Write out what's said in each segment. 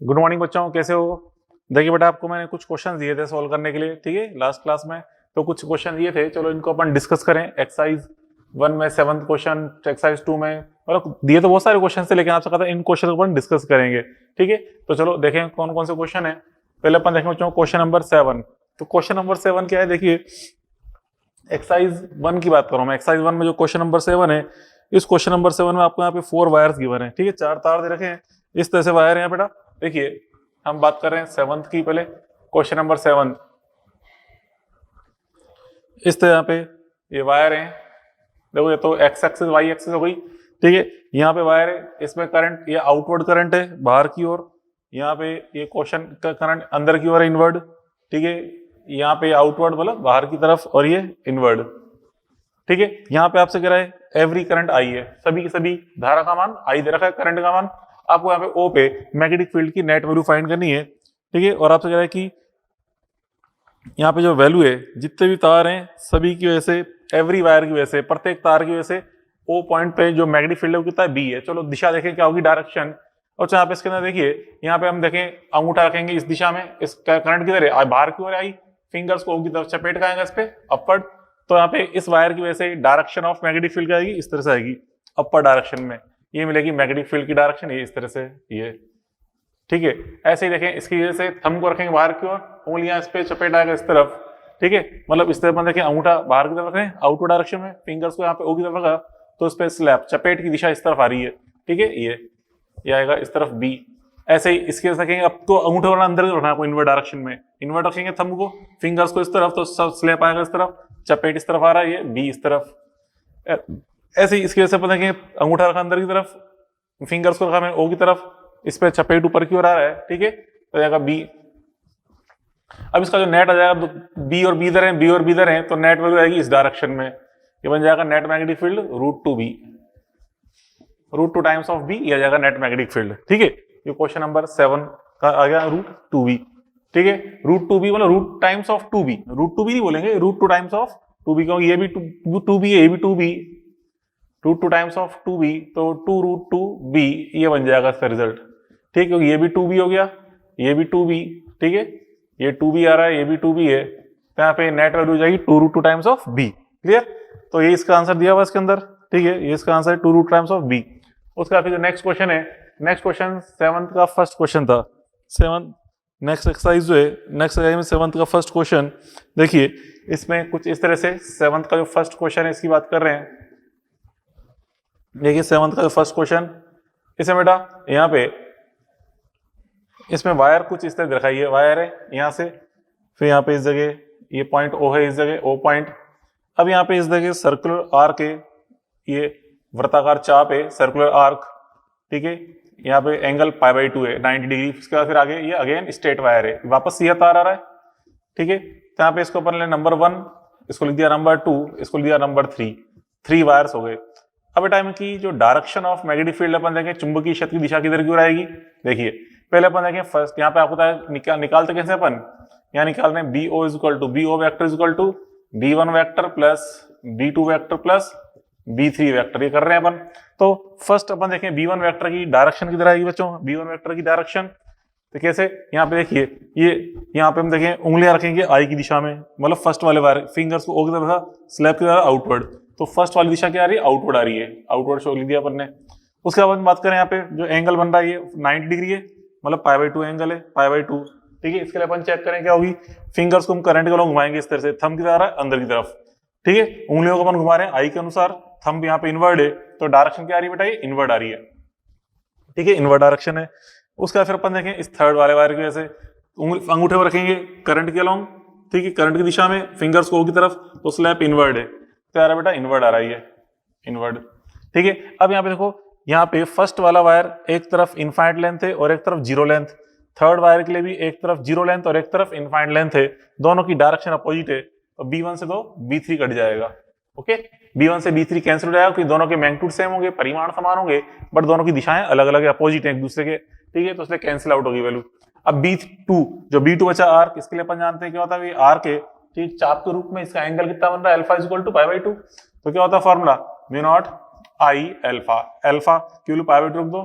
Good morning बच्चों, कैसे हो? देखिए बेटा, आपको मैंने कुछ क्वेश्चन दिए थे सॉल्व करने के लिए, ठीक है, लास्ट क्लास में। तो कुछ क्वेश्चन दिए थे, चलो इनको अपन डिस्कस करें। एक्सरसाइज 1 में 7th क्वेश्चन, एक्सरसाइज 2 में, मतलब दिए तो बहुत सारे क्वेश्चन थे, लेकिन आपसे कहा था इन क्वेश्चन को अपन डिस्कस करेंगे, ठीक है। तो चलो देखें कौन कौन से क्वेश्चन है। पहले अपन देखें बच्चों क्वेश्चन नंबर 7। तो क्वेश्चन नंबर 7 क्या है, देखिए एक्सरसाइज 1 की बात कर रहा हूँ मैं। एक्सरसाइज 1 में जो क्वेश्चन नंबर 7 है, इस क्वेश्चन नंबर 7 में आपको यहाँ पे 4 वायर्स गिवन है, ठीक है, 4 तार दे रखे हैं, इस तरह से वायर है बेटा। देखिए हम बात कर रहे हैं 7th की। पहले क्वेश्चन नंबर 7, इस तरह यहाँ पे ये वायर है, देखो ये तो एक्स एक्सिस वाई एक्सिस हो गई, ठीक है। यहाँ पे वायर है, इसमें करंट, ये आउटवर्ड करंट है बाहर की ओर। यहाँ पे ये क्वेश्चन का करंट अंदर की ओर है, इनवर्ड, ठीक है। यहाँ पे आउटवर्ड मतलब बाहर की तरफ, और ये इनवर्ड, ठीक है। यहाँ पे आपसे कह रहा है एवरी करंट आई है, सभी की सभी धारा का मान आई दे रखा है, करंट का मान। आपको यहाँ पे ओ पे मैग्नेटिक फील्ड की नेट वैल्यू फाइंड करनी है, ठीक है। और आपसे कह रहा है कि यहाँ पे जो वैल्यू है, जितने भी तार हैं सभी की वजह से, एवरी वायर की वजह से, प्रत्येक तार की वजह से ओ पॉइंट पे जो मैग्नेटिक फील्ड है वो कितना है, बी है। चलो दिशा देखें क्या होगी, डायरेक्शन। और यहाँ पे इसके अंदर देखिए, यहाँ पे हम देखें अंगूठा रखेंगे इस दिशा में, इस करंट किधर है, बाहर की ओर आई, फिंगर्स को की तरफ चपेट का आएगा इस पे अपवर्ड। तो यहाँ पे इस वायर की वजह से डायरेक्शन ऑफ मैग्नेटिक फील्ड आएगी इस तरह से आएगी, अपर डायरेक्शन में। ये मिलेगी मैग्नेटिक फील्ड की डायरेक्शन, ये इस तरह से, ये ठीक है। ऐसे ही देखें इसकी वजह से थंब को रखेंगे बाहर की ओर, उंगलियां इस पे चपेट आएगा इस तरफ, ठीक है। मतलब इस तरफ देखें अंगूठा बाहर की तरफ रखें आउटवर्ड डायरेक्शन में, फिंगर्स को यहाँ पे ओ की तरफ रखा, तो इस पे स्लैप चपेट की दिशा इस तरफ आ रही है, ठीक है। ये आएगा इस तरफ बी। ऐसे ही इसके रखेंगे, अब तो अंगूठे वाला अंदर रखना है आपको इनवर्ट डायरेक्शन में, इनवर्ट रखेंगे थंब को, फिंगर्स को इस तरफ, तो सब स्लैप आएगा इस तरफ, चपेट इस तरफ आ रहा है, ये बी इस तरफ। ऐसे ही इसकी वजह से देखेंगे अंगूठा रखा अंदर की तरफ, फिंगर्स को रखा मैं ओ की तरफ, इस पे चपेट ऊपर की ओर आ रहा है, ठीक है, तो जाएगा बी। अब इसका जो नेट आ जाएगा, बी और बी इधर है, बी और बी इधर है, तो नेट वैल्यू आएगी इस डायरेक्शन में, ये बन जाएगा net magnetic field √2b, √2 times of B, ये आ जाएगा नेट मैग्नेटिक फील्ड, ठीक है। ये क्वेश्चन नंबर 7 का आ गया √2b, ठीक है। √2b मतलब root times of 2b, √2b नहीं बोलेंगे, √2 टाइम्स ऑफ 2b, क्योंकि ये भी 2b है, ये भी 2b, √2 टाइम्स ऑफ 2b, तो 2√2b, ये बन जाएगा इसका रिजल्ट, ठीक है। क्योंकि ये भी 2b हो गया, ये भी 2b, ठीक है, ये 2b आ रहा है, ये भी 2b है, तो यहाँ पे नेट वैल्यू हो जाएगी 2√2 टाइम्स ऑफ b, क्लियर। तो ये इसका आंसर दिया हुआ इसके अंदर, ठीक है, ये इसका आंसर है 2√2 टाइम्स ऑफ b। उसका फिर जो नेक्स्ट क्वेश्चन है, नेक्स्ट क्वेश्चन 7th का फर्स्ट क्वेश्चन था, 7th नेक्स्ट एक्सरसाइज जो है, नेक्स्ट एक्सरसाइज में 7th का फर्स्ट क्वेश्चन, देखिए इसमें कुछ इस तरह से 7th का जो फर्स्ट क्वेश्चन है इसकी बात कर रहे हैं। देखिए 7th का जो फर्स्ट क्वेश्चन, इसमें बेटा यहाँ पे इसमें वायर कुछ इस तरह दिखाई है, वायर है यहाँ से, फिर यहाँ पे इस जगह ये पॉइंट ओ है, इस जगह ओ पॉइंट। अब यहाँ पे इस जगह सर्कुलर आर्क है, ये वृत्ताकार चाप है, सर्कुलर आर्क, ठीक है। यहाँ पे एंगल π/2 है, 90 डिग्री। इसके बाद फिर आगे ये अगेन स्ट्रेट वायर है, वापस सीधा तार आ रहा है, ठीक है। तो यहाँ पे इसको अपन ले नंबर 1, इसको लिख दिया नंबर 2, इसको लिख दिया नंबर 3, 3 वायर्स हो गए। अब टाइम की जो डायरेक्शन ऑफ मैग्नेटिक फील्ड अपन देखें, चुंबकीय क्षेत्र की दिशा किधर की ओर आएगी। देखिए पहले अपन देखें फर्स्ट, यहाँ पे आपको पता है निकालते कैसे अपन, यहाँ निकाल रहे हैं BO equal to BO vector equal to B1 vector plus B2 vector plus B3 vector, ये कर रहे हैं अपन। तो फर्स्ट अपन देखें B1 वेक्टर की डायरेक्शन किधर आएगी बच्चों, B1 वेक्टर की डायरेक्शन तो कैसे, यहाँ पे देखिए ये यहाँ पे हम देखें उंगलियां रखेंगे आई की दिशा में, मतलब फर्स्ट वाले वायर, फिंगर्स को ओ की तरफ, स्लैब की तरफ आउटवर्ड, तो फर्स्ट वाली दिशा क्या आ रही है, आउटवर्ड आ रही है, आउटवर्ड शो लिख दिया अपन ने। उसके बाद बात करें यहाँ पे जो एंगल बन रहा है, ये 90 डिग्री है, मतलब π/2 एंगल है, π/2, ठीक है। इसके लिए अपन चेक करें क्या होगी, फिंगर्स को हम करंट के लोग घुमाएंगे इस तरह से, थंब की तरह अंदर की तरफ, ठीक है। उंगलियों को अपन घुमा रहे हैं आई के अनुसार, थंब यहाँ पे इनवर्ड है, तो डायरेक्शन क्या आ रही है बेटा, ये इनवर्ड आ रही है, ठीक है, इनवर्ड डायरेक्शन है। उसका फिर अपन देखें इस थर्ड वाले वायर की वजह से अंगूठे में रखेंगे करंट के अलोंग, ठीक है, करंट की दिशा में, फिंगर्स को की तरफ, तो स्लैप इनवर्ड है, तो आ रहा है बेटा इनवर्ड आ रही है, इनवर्ड, ठीक है। अब यहाँ पे देखो, यहाँ पे फर्स्ट वाला वायर एक तरफ इनफाइनाइट लेंथ है और एक तरफ जीरो लेंथ, थर्ड वायर के लिए भी एक तरफ जीरो लेंथ और एक तरफ इनफाइनाइट लेंथ है, दोनों की डायरेक्शन अपोजिट है, तो B1 से तो B3 कट जाएगा, ओके। B1 से B3 कैंसिल हो जाएगा, क्योंकि दोनों के मैग्नीट्यूड सेम होंगे, परिमाण समान होंगे, बट दोनों की दिशाएं अलग अलग है, अपोजिट है एक दूसरे के, ठीक है, तो इसलिए कैंसिल आउट होगी वैल्यू। अब B2 जो B2 बचा आर्क, इसके लिए अपन जानते हैं क्या होता है, आर्क है, ठीक, चाप के रूप में इसका एंगल कितना बन रहा है, अल्फा इक्वल टू π/2, तो क्या होता है formula, mu not I alpha, alpha की वैल्यू π/2 रख दो,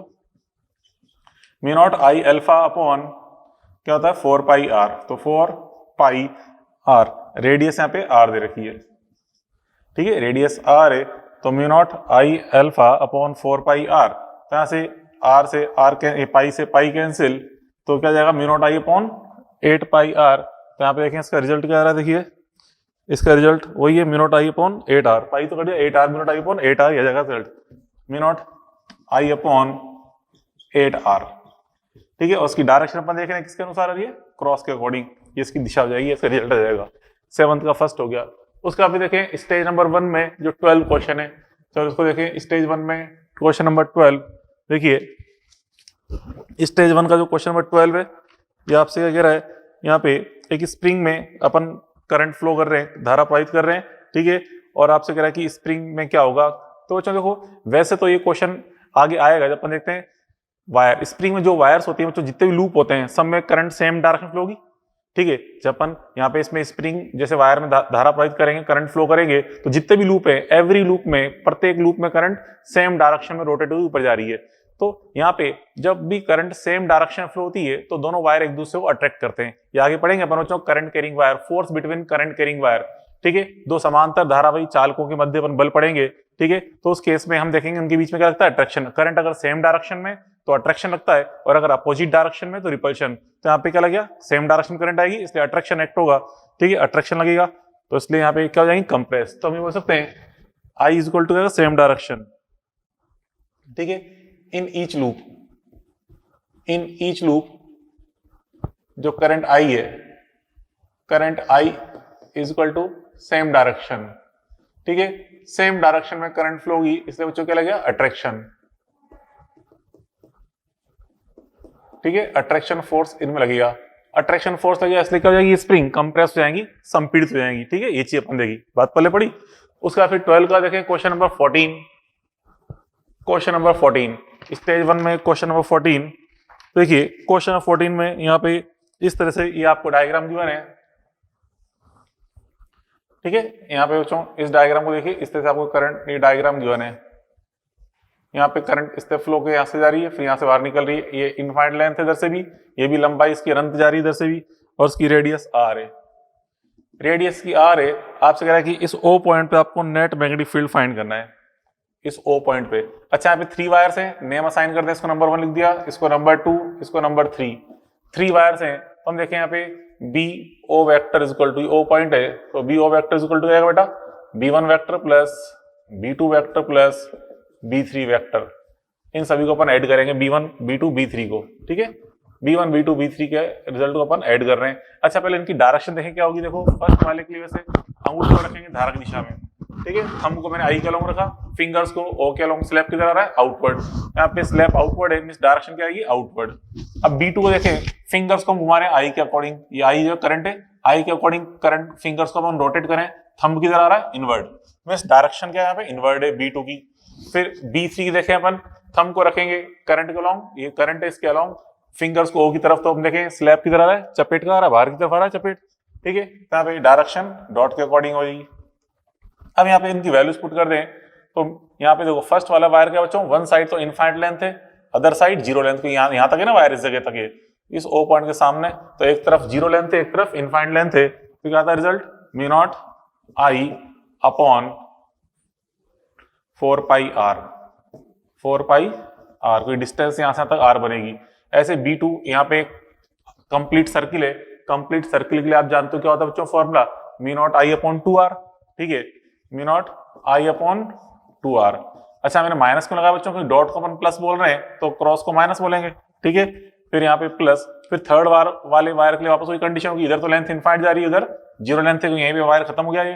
mu naught I alpha upon क्या होता है 4 पाई आर, तो 4 पाई आर, रेडियस यहाँ पे आर दे रखी है, ठीक है, रेडियस आर है, तो mu naught I alpha upon 4 pi R, तो यहाँ से आर से आर के पाई से पाई कैंसिल, तो क्या जाएगा mu naught I upon 8 pi R, तो यहाँ पे देखें इसका रिजल्ट क्या आ रहा है, देखिए इसका रिजल्ट वही है mu naught I upon 8 R, pi तो कर दिया 8 R, mu naught I upon 8 R, यह जाएगा result mu naught I upon 8 R, ठीक है। और उसकी डायरेक्शन अपन देख रहे हैं किसके अनुसार आ रही है, क्रॉस के अकॉर्डिंग, ये इसकी दिशा हो जाएगी, इसका रिजल्ट आ जाएगा। 7th का फर्स्ट हो गया। उसका भी देखें स्टेज नंबर 1 में जो 12 क्वेश्चन है, चलो उसको देखें स्टेज 1 में क्वेश्चन नंबर 12। देखिए स्टेज 1 का जो क्वेश्चन नंबर 12 है, ये आपसे क्या कह रहा है, यहाँ पे एक स्प्रिंग में अपन करंट फ्लो कर रहे हैं, धारा प्रवाहित कर रहे हैं, ठीक है, और आपसे कह रहा है कि स्प्रिंग में क्या होगा। तो बच्चों देखो वैसे तो ये क्वेश्चन आगे आएगा जब अपन देखते हैं वायर, स्प्रिंग में जो वायर्स होती है बच्चों, जितने भी लूप होते हैं सब में करंट सेम डायरेक्शन फ्लो होगी, ठीक है। जब अपन यहाँ पे इसमें स्प्रिंग जैसे वायर में धारा प्रवाहित करेंगे, करंट फ्लो करेंगे, तो जितने भी लूप है, एवरी लूप में, प्रत्येक लूप में करंट सेम डायरेक्शन में रोटेट होकर ऊपर जा रही है। तो यहाँ पे जब भी करंट सेम डायरेक्शन में फ्लो होती है तो दोनों वायर एक दूसरे को अट्रैक्ट करते हैं। ये आगे पढ़ेंगे अपन बच्चों, current carrying wire, force between current carrying wire, ठीक है। दो समांतर धारावाही चालकों के मध्य अपन बल पड़ेंगे, ठीक है। तो उस केस में हम देखेंगे उनके बीच में क्या लगता है, अट्रैक्शन। करंट अगर सेम डायरेक्शन में तो अट्रैक्शन लगता है, और अगर अपोजिट डायरेक्शन में तो रिपल्शन। तो यहाँ पे क्या लगेगा, सेम डायरेक्शन करंट आएगी, इसलिए अट्रैक्शन एक्ट होगा, ठीक है, अट्रैक्शन लगेगा, तो इसलिए यहाँ पे क्या हो जाएंगे, कंप्रेस। तो हम बोल सकते हैं I is equal to same direction, ठीक है, इन ईच लूप जो करंट आई है, current I is equal to same direction, ठीक है, सेम डायरेक्शन में करंट फ्लो होगी, इसलिए बच्चों क्या लगेगा, अट्रैक्शन, ठीक है, अट्रैक्शन फोर्स इनमें लगेगा, अट्रैक्शन फोर्स लगेगा, इसलिए क्या हो जाएगी, स्प्रिंग कंप्रेस हो जाएंगी, संपीड़ित हो जाएंगी, ठीक है, ये चीज अपन देखी, बात पहले पड़ी। उसका फिर 12 का देखें question number 14, question number 14 stage 1 में क्वेश्चन नंबर 14। देखिए क्वेश्चन नंबर 14 में यहाँ पे इस तरह से ये आपको डायग्राम गिवन है, ठीक है, यहाँ पे बच्चों इस डायग्राम को देखिए, इस तरह से आपको करंट ये डायग्राम गिवन है, यहाँ पे करंट इस तरह फ्लो के यहाँ से जा रही है, फिर यहाँ से बाहर निकल रही है, ये इनफाइनाइट लेंथ है इधर से भी, ये भी लंबाई इसकी अनंत जा रही है इधर से भी, और इसकी रेडियस आर है, रेडियस की आर है। आपसे कह रहा है कि इस ओ पॉइंट पे आपको नेट मैग्नेटिक फील्ड फाइंड करना है, इस ओ पॉइंट पे। अच्छा यहाँ पे 3 वायर्स हैं, नेम असाइन कर दें, इसको नंबर 1 लिख दिया, इसको नंबर 2, इसको नंबर 3, 3 वायर्स हैं। तो हम देखें यहाँ पे B O vector is equal to, O point है, तो B O vector is equal to जाएगा बेटा B1 vector plus B2 vector plus B3 vector, इन सभी को अपन ऐड करेंगे, B1 B2 B3 को, ठीक है, B1 B2 B3 के रिजल्ट को अपन ऐड कर रहे हैं। अच्छा पहले इनकी डायरेक्शन देखें क्या होगी, देखो फर्स्ट वाले के लिए वैसे अंगूठे को रखेंगे धारा की दिशा में, ठीक है, थंब को मैंने आई के अलोंग रखा, फिंगर्स को ओ के अलोंग, स्लैब किधर आ रहा है, आउटवर्ड, यहाँ पे स्लैब आउटवर्ड है, मींस डायरेक्शन क्या आएगी, आउटवर्ड। अब B2 को देखें, फिंगर्स को हम घुमा रहे हैं आई के अकॉर्डिंग, ये आई जो करंट है, आई के अकॉर्डिंग करंट, फिंगर्स को हम रोटेट करें, थंब किधर आ रहा है, इनवर्ड, मींस डायरेक्शन क्या है यहाँ पे, इनवर्ड है B2 की। फिर B3 की देखें अपन, थंब को रखेंगे करंट के अलोंग, ये करंट है इसके अलोंग, फिंगर्स को ओ की तरफ, तो हम देखें स्लैब किधर आ रहा है, चपेट का आ रहा है, बाहर की तरफ आ रहा है चपेट, ठीक है, यहाँ पे डायरेक्शन डॉट के अकॉर्डिंग हो जाएगी। अब यहाँ पे इनकी वैल्यूज पुट कर दें, तो यहाँ पे देखो फर्स्ट वाला वायर क्या बच्चों, वन साइड तो इनफाइनाइट लेंथ है, अदर साइड जीरो लेंथ, यहाँ तक है ना वायर, इस जगह तक है, इस ओ पॉइंट के सामने, तो एक तरफ जीरो लेंथ है, एक तरफ इनफाइनाइट लेंथ है, तो क्या आता है result, mu naught I upon 4 pi r, 4 pi r, कोई डिस्टेंस यहाँ से तक आर बनेगी। ऐसे B2 यहाँ पे कंप्लीट सर्किल है, कंप्लीट सर्किल के लिए आप जानते हो क्या होता है बच्चों, formula mu naught I upon 2R, ठीक है, mu naught I upon 2R। अच्छा मैंने माइनस क्यों लगा बच्चों, क्योंकि डॉट को अपन प्लस बोल रहे हैं, तो क्रॉस को माइनस बोलेंगे, ठीक है, फिर यहाँ पे प्लस, फिर थर्ड वाले वायर के लिए वापस वही कंडीशन होगी, इधर तो लेंथ इनफाइनाइट जा रही है, उधर जीरो लेंथ है, यहीं पे वायर खत्म हो गया ये,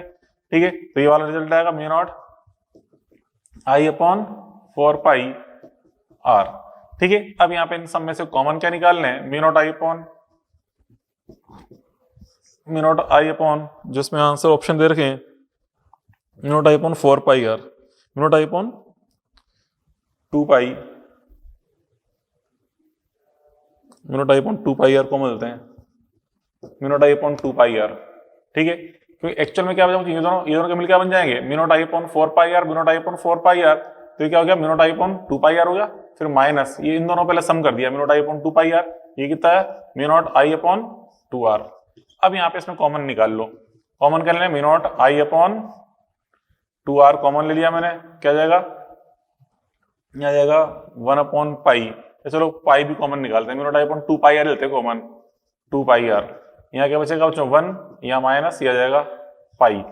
ठीक है, तो ये वाला रिजल्ट आएगा mu naught I upon 4 pi R, ठीक है। अब यहाँ पे इन सब में से कॉमन क्या निकालना है, म्यू नॉट आई अपॉन जिसमें आंसर ऑप्शन दे रखे हैं, mu naught I upon 4 pi R, mu naught I upon 2 pi, mu naught I upon 2 pi R common देते हैं, mu naught I upon 2 pi R, ठीक है, क्योंकि एक्चुअल में क्या बन जाएगा, ये दोनों के मिलकर बन जाएंगे, mu naught I upon 4 pi R, mu naught I upon 4 pi R, तो ये क्या हो गया, mu naught I upon 2 pi R हो गया, फिर माइनस ये इन दोनों पहले सम कर दिया, mu naught I upon 2 pi R, ये कितना है mu naught I upon 2 R. अब यहाँ पे इसमें कॉमन निकाल लो, कॉमन कर लेना, mu naught I upon 2 R common ले लिया मैंने, क्या जाएगा, आ जाएगा 1 अपॉन पाई, तो चलो पाई भी कॉमन निकालते हैं, mu naught I upon 2 pi R लेते हैं कॉमन, 2 पाई आर, यहाँ क्या बचेगा बच्चों 1, यहाँ माइनस, यह आ जाएगा पाई।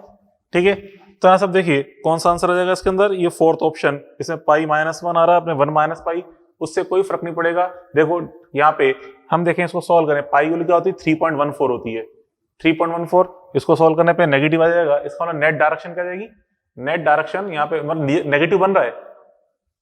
ठीक है, तो यहाँ सब देखिए कौन सा आंसर आ जाएगा इसके अंदर, ये फोर्थ ऑप्शन, इसमें पाई -1 आ रहा है, अपने 1 माइनस पाई, उससे कोई फर्क नहीं पड़ेगा। देखो यहाँ पे हम देखें, इसको सॉल्व करें, पाई वैल्यू क्या होती है 3.14 होती है, 3.14, इसको सॉल्व करने पे नेगेटिव आ जाएगा, इसका मतलब नेट डायरेक्शन क्या जाएगी, नेट डायरेक्शन यहाँ पे मतलब नेगेटिव बन रहा है,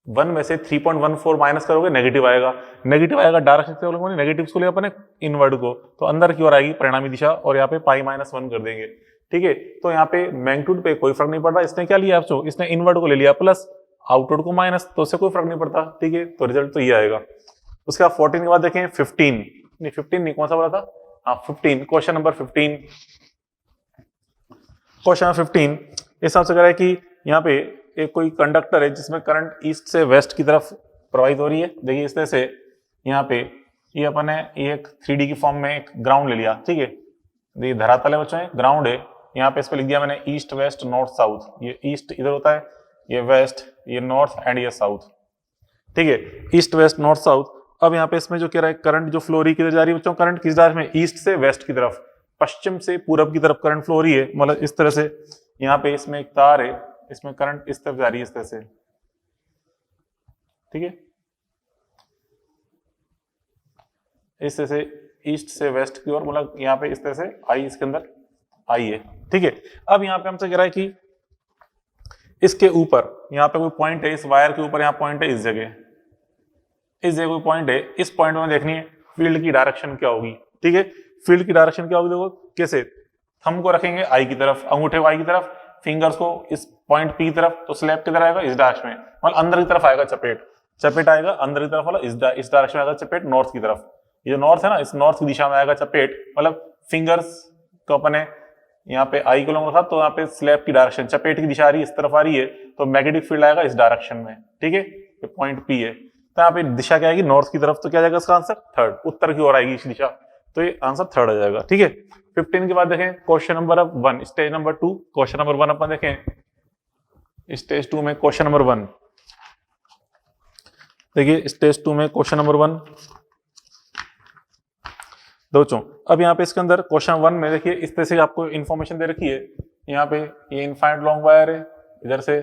1 में से 3.14 माइनस करोगे नेगेटिव आएगा, नेगेटिव आएगा, डायरेक्शन से नेगेटिव को लिया अपने इनवर्ड को, तो अंदर की ओर आएगी परिणामी दिशा, और यहाँ पे पाई -1 कर देंगे। ठीक है, तो यहाँ पे मैग्नीट्यूड पे कोई फर्क नहीं पड़ रहा, इसने क्या लिया आपको, इसने इनवर्ड को ले लिया प्लस, आउटवर्ड को माइनस, तो उससे कोई फर्क नहीं पड़ता। ठीक है, तो रिजल्ट तो ये आएगा। उसके बाद 14 के बाद देखें 15 नहीं कौन सा बोला था, हाँ 15, क्वेश्चन नंबर 15, क्वेश्चन नंबर 15 इस हिसाब से कह रहा है कि यहाँ पे एक कोई कंडक्टर है जिसमें करंट ईस्ट से वेस्ट की तरफ प्रवाहित हो रही है। देखिए इस तरह से यहाँ पे ये अपन ने ये एक 3D की फॉर्म में एक ग्राउंड ले लिया। ठीक है, ये धरातल है बच्चों, ग्राउंड है, यहाँ पे इस पे लिख दिया मैंने ईस्ट वेस्ट नॉर्थ साउथ, ये ईस्ट इधर होता है, ये वेस्ट, ये नॉर्थ एंड ये साउथ। ठीक है, ईस्ट वेस्ट नॉर्थ साउथ। अब यहाँ पे इसमें जो कह रहा है करंट जो फ्लो रही किधर जा रही है बच्चों, करंट किस डायरेक्शन में, ईस्ट से वेस्ट की तरफ, पश्चिम से पूरब की तरफ करंट फ्लो रही है, मतलब इस तरह से यहाँ पे इसमें एक तार है, इसमें करंट इस तरफ जा रही है इस तरह से। ठीक है, इस तरह से ईस्ट से वेस्ट की ओर, मतलब यहाँ पे इस तरह से आई इसके अंदर आई है। ठीक है, अब यहाँ पे हमसे कह रहा है कि इसके ऊपर यहाँ पे कोई पॉइंट है, इस वायर के ऊपर यहाँ पॉइंट है, इस जगह कोई पॉइंट है, इस पॉइंट में देखनी है फील्ड की डायरेक्शन क्या होगी। ठीक है, फील्ड की डायरेक्शन क्या होगी, देखो कैसे, थंब को रखेंगे आई की तरफ, अंगूठे को आई की तरफ, फिंगर्स को इस पॉइंट पी की तरफ, तो स्लैब किधर आएगा, इस डायरेक्शन में, मतलब अंदर की तरफ आएगा, चपेट आएगा अंदर की तरफ, वाला इस डायरेक्शन में आएगा चपेट, नॉर्थ की तरफ, ये जो नॉर्थ है ना, इस नॉर्थ की दिशा में आएगा चपेट, मतलब फिंगर्स को अपने यहाँ पे आई को लंबा रखा, तो यहाँ पे स्लैब की डायरेक्शन, चपेट की दिशा आ रही है, इस तरफ आ रही है, तो मैग्नेटिक फील्ड आएगा इस डायरेक्शन में। ठीक है, ये पॉइंट पी है, तो यहाँ पे दिशा क्या आएगी, नॉर्थ की तरफ, तो क्या जाएगा इसका आंसर थर्ड, उत्तर की ओर आएगी इस दिशा, तो ये आंसर थर्ड आ जाएगा। ठीक है, 15 के बाद देखें question number 1, stage number 2, question number 1 अपन देखें, स्टेज 2 में क्वेश्चन नंबर 1, देखिए स्टेज 2 में क्वेश्चन नंबर 1 दोस्तों। अब यहाँ पे इसके अंदर क्वेश्चन 1 में देखिए इस तरह से आपको इन्फॉर्मेशन दे रखी है, यहाँ पे ये इनफाइनाइट लॉन्ग वायर है इधर से,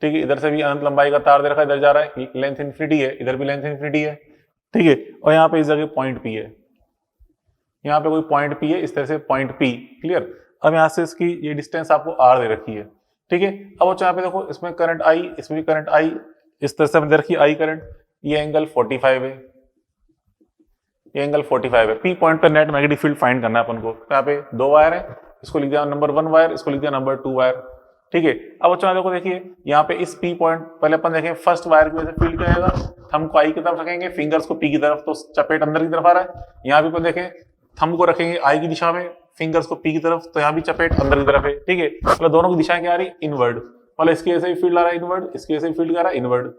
ठीक है, इधर से भी अनंत लंबाई का तार दे रखा है, इधर जा रहा है, लेंथ इन्फिनिटी है, इधर भी लेंथ इन्फिनिटी है। ठीक है, और यहाँ पे इस जगह पॉइंट पी है, यहाँ पे कोई पॉइंट पी है, इस तरह से पॉइंट पी, क्लियर। अब यहाँ से इसकी ये डिस्टेंस आपको आर दे रखी है। ठीक है, अब बच्चों यहाँ पे देखो इसमें करंट आई, इसमें भी करंट आई, इस तरह से हमने रखी आई करंट, ये एंगल 45 है, ये एंगल 45 है। पी पॉइंट पर नेट मैग्नेटिक फील्ड फाइंड करना है अपन को। यहाँ पे 2 वायर है, इसको लिख दिया नंबर 1 वायर, इसको लिख दिया नंबर 2 वायर। ठीक है, अब बच्चों देखो देखिए यहाँ पे इस पी पॉइंट, पहले अपन देखें फर्स्ट वायर की वजह से फील्ड क्या आएगा, थंब को आई की तरफ रखेंगे, फिंगर्स को पी की तरफ, तो चपेट अंदर की तरफ आ रहा है। यहाँ भी अपन देखें थंब को रखेंगे आई की दिशा में, फिंगर्स को पी की तरफ, तो यहाँ भी चपेट अंदर की तरफ है। ठीक है, मतलब दोनों की दिशाएं क्या आ रही, इनवर्ड, मतलब इसकी वजह से फील्ड आ रहा है इनवर्ड, इसकी वजह से फील्ड आ रहा है इनवर्ड,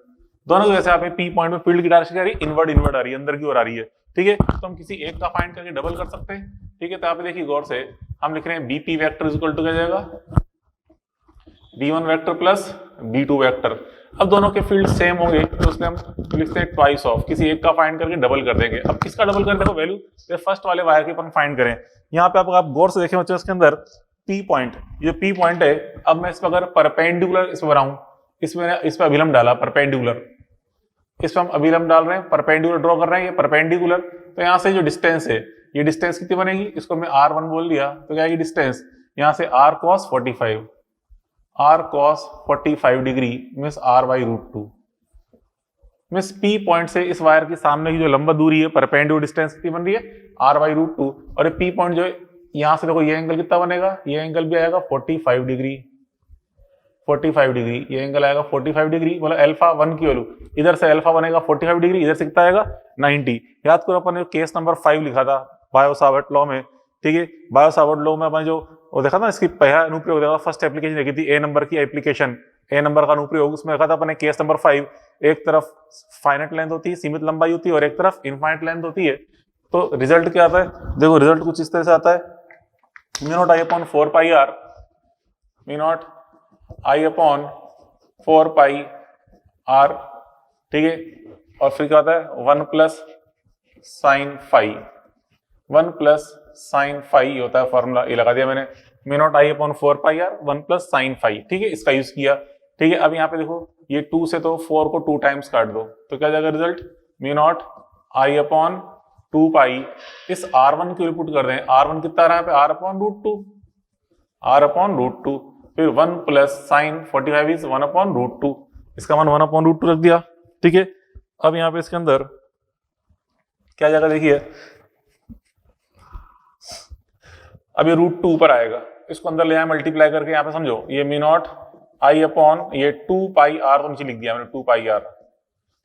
दोनों की वजह से यहाँ पे पी पॉइंट में फील्ड की डायरेक्शन क्या आ रही है, इनवर्ड आ रही है, अंदर की ओर आ रही है। ठीक है, तो हम किसी एक का फाइंड करके डबल कर सकते हैं। ठीक है, तो यहाँ पे देखिए गौर से हम लिख रहे हैं BP vector is equal to क्या जाएगा, b1 vector plus b2 vector. अब दोनों के फील्ड सेम होंगे तो उसमें हम लिखते हैं ट्वाइस ऑफ, किसी एक का फाइंड करके डबल कर देंगे। अब किसका डबल कर देखो वैल्यू, ये फर्स्ट वाले वायर की अपन फाइंड करें। यहाँ पे आप गौर से देखें बच्चों, इसके अंदर पी पॉइंट, ये पी पॉइंट है। अब मैं इस पर अगर परपेंडिकुलर इस पर बनाऊं, इसमें इस पर अभिलंब डाला परपेंडिकुलर, इस पर हम अभिलंब डाल रहे हैं, परपेंडिकुलर ड्रॉ कर रहे हैं, ये परपेंडिकुलर, तो यहाँ से जो डिस्टेंस है, ये डिस्टेंस कितनी बनेगी, इसको मैं r1 बोल दिया, तो क्या आएगी डिस्टेंस यहाँ से r cos 45, r cos 45 degree means r by √2, means P point से इस वायर के सामने की जो लंबा दूरी है, परपेंडिकुलर डिस्टेंस कितनी बन रही है, r बाई √2। और ये P पॉइंट जो है यहाँ से देखो, ये एंगल कितना बनेगा, ये एंगल भी आएगा 45 डिग्री, 45 डिग्री, ये एंगल आएगा 45 डिग्री, मतलब अल्फा 1 की वैल्यू, इधर से अल्फा बनेगा 45 डिग्री, इधर से कितना आएगा 90। याद करो अपन ने केस नंबर 5 लिखा था बायो-सावर्ट लॉ में। ठीक है, बायो-सावर्ट लॉ में अपन जो वो देखा था, इसकी पहला अनुप्रयोग देखा, फर्स्ट एप्लीकेशन देखी थी, ए नंबर की एप्लीकेशन, ए नंबर का अनुप्रयोग, उसमें रखा था अपने केस नंबर 5, एक तरफ फाइनाइट लेंथ होती है, सीमित लंबाई होती है, और एक तरफ इनफाइनाइट लेंथ होती है। तो रिजल्ट क्या आता है, देखो रिजल्ट कुछ इस तरह से आता है, mu naught I upon 4 pi R, mu naught I upon 4 pi R, ठीक है। और फिर क्या होता है 1 plus sine phi, 1 plus sine phi होता है फॉर्मूला, ये लगा दिया मैंने, mu naught I upon 4 pi R 1 plus sine phi, ठीक है, इसका यूज किया, ठीक है। अब यहाँ पे देखो ये 2 से तो 4 को 2 टाइम्स काट दो तो क्या जाएगा result, mu naught I upon 2 पाई, इस R1 की पुट कर रहे हैं, R1 कितना रहा है पे, R upon root two, R upon root two, फिर 1 plus sine 45 is 1 upon root two, इसका मान 1 अपॉन रूट टू रख दिया, ठीक है। अब यहाँ पे इसके अंदर क्या जाएगा देखिए, अब ये रूट 2 ऊपर आएगा, इसको अंदर ले आए मल्टीप्लाई करके, यहाँ पे समझो ये म्यू नॉट आई अपॉन ये 2 पाई आर तो नीचे लिख दिया मैंने 2 पाई आर,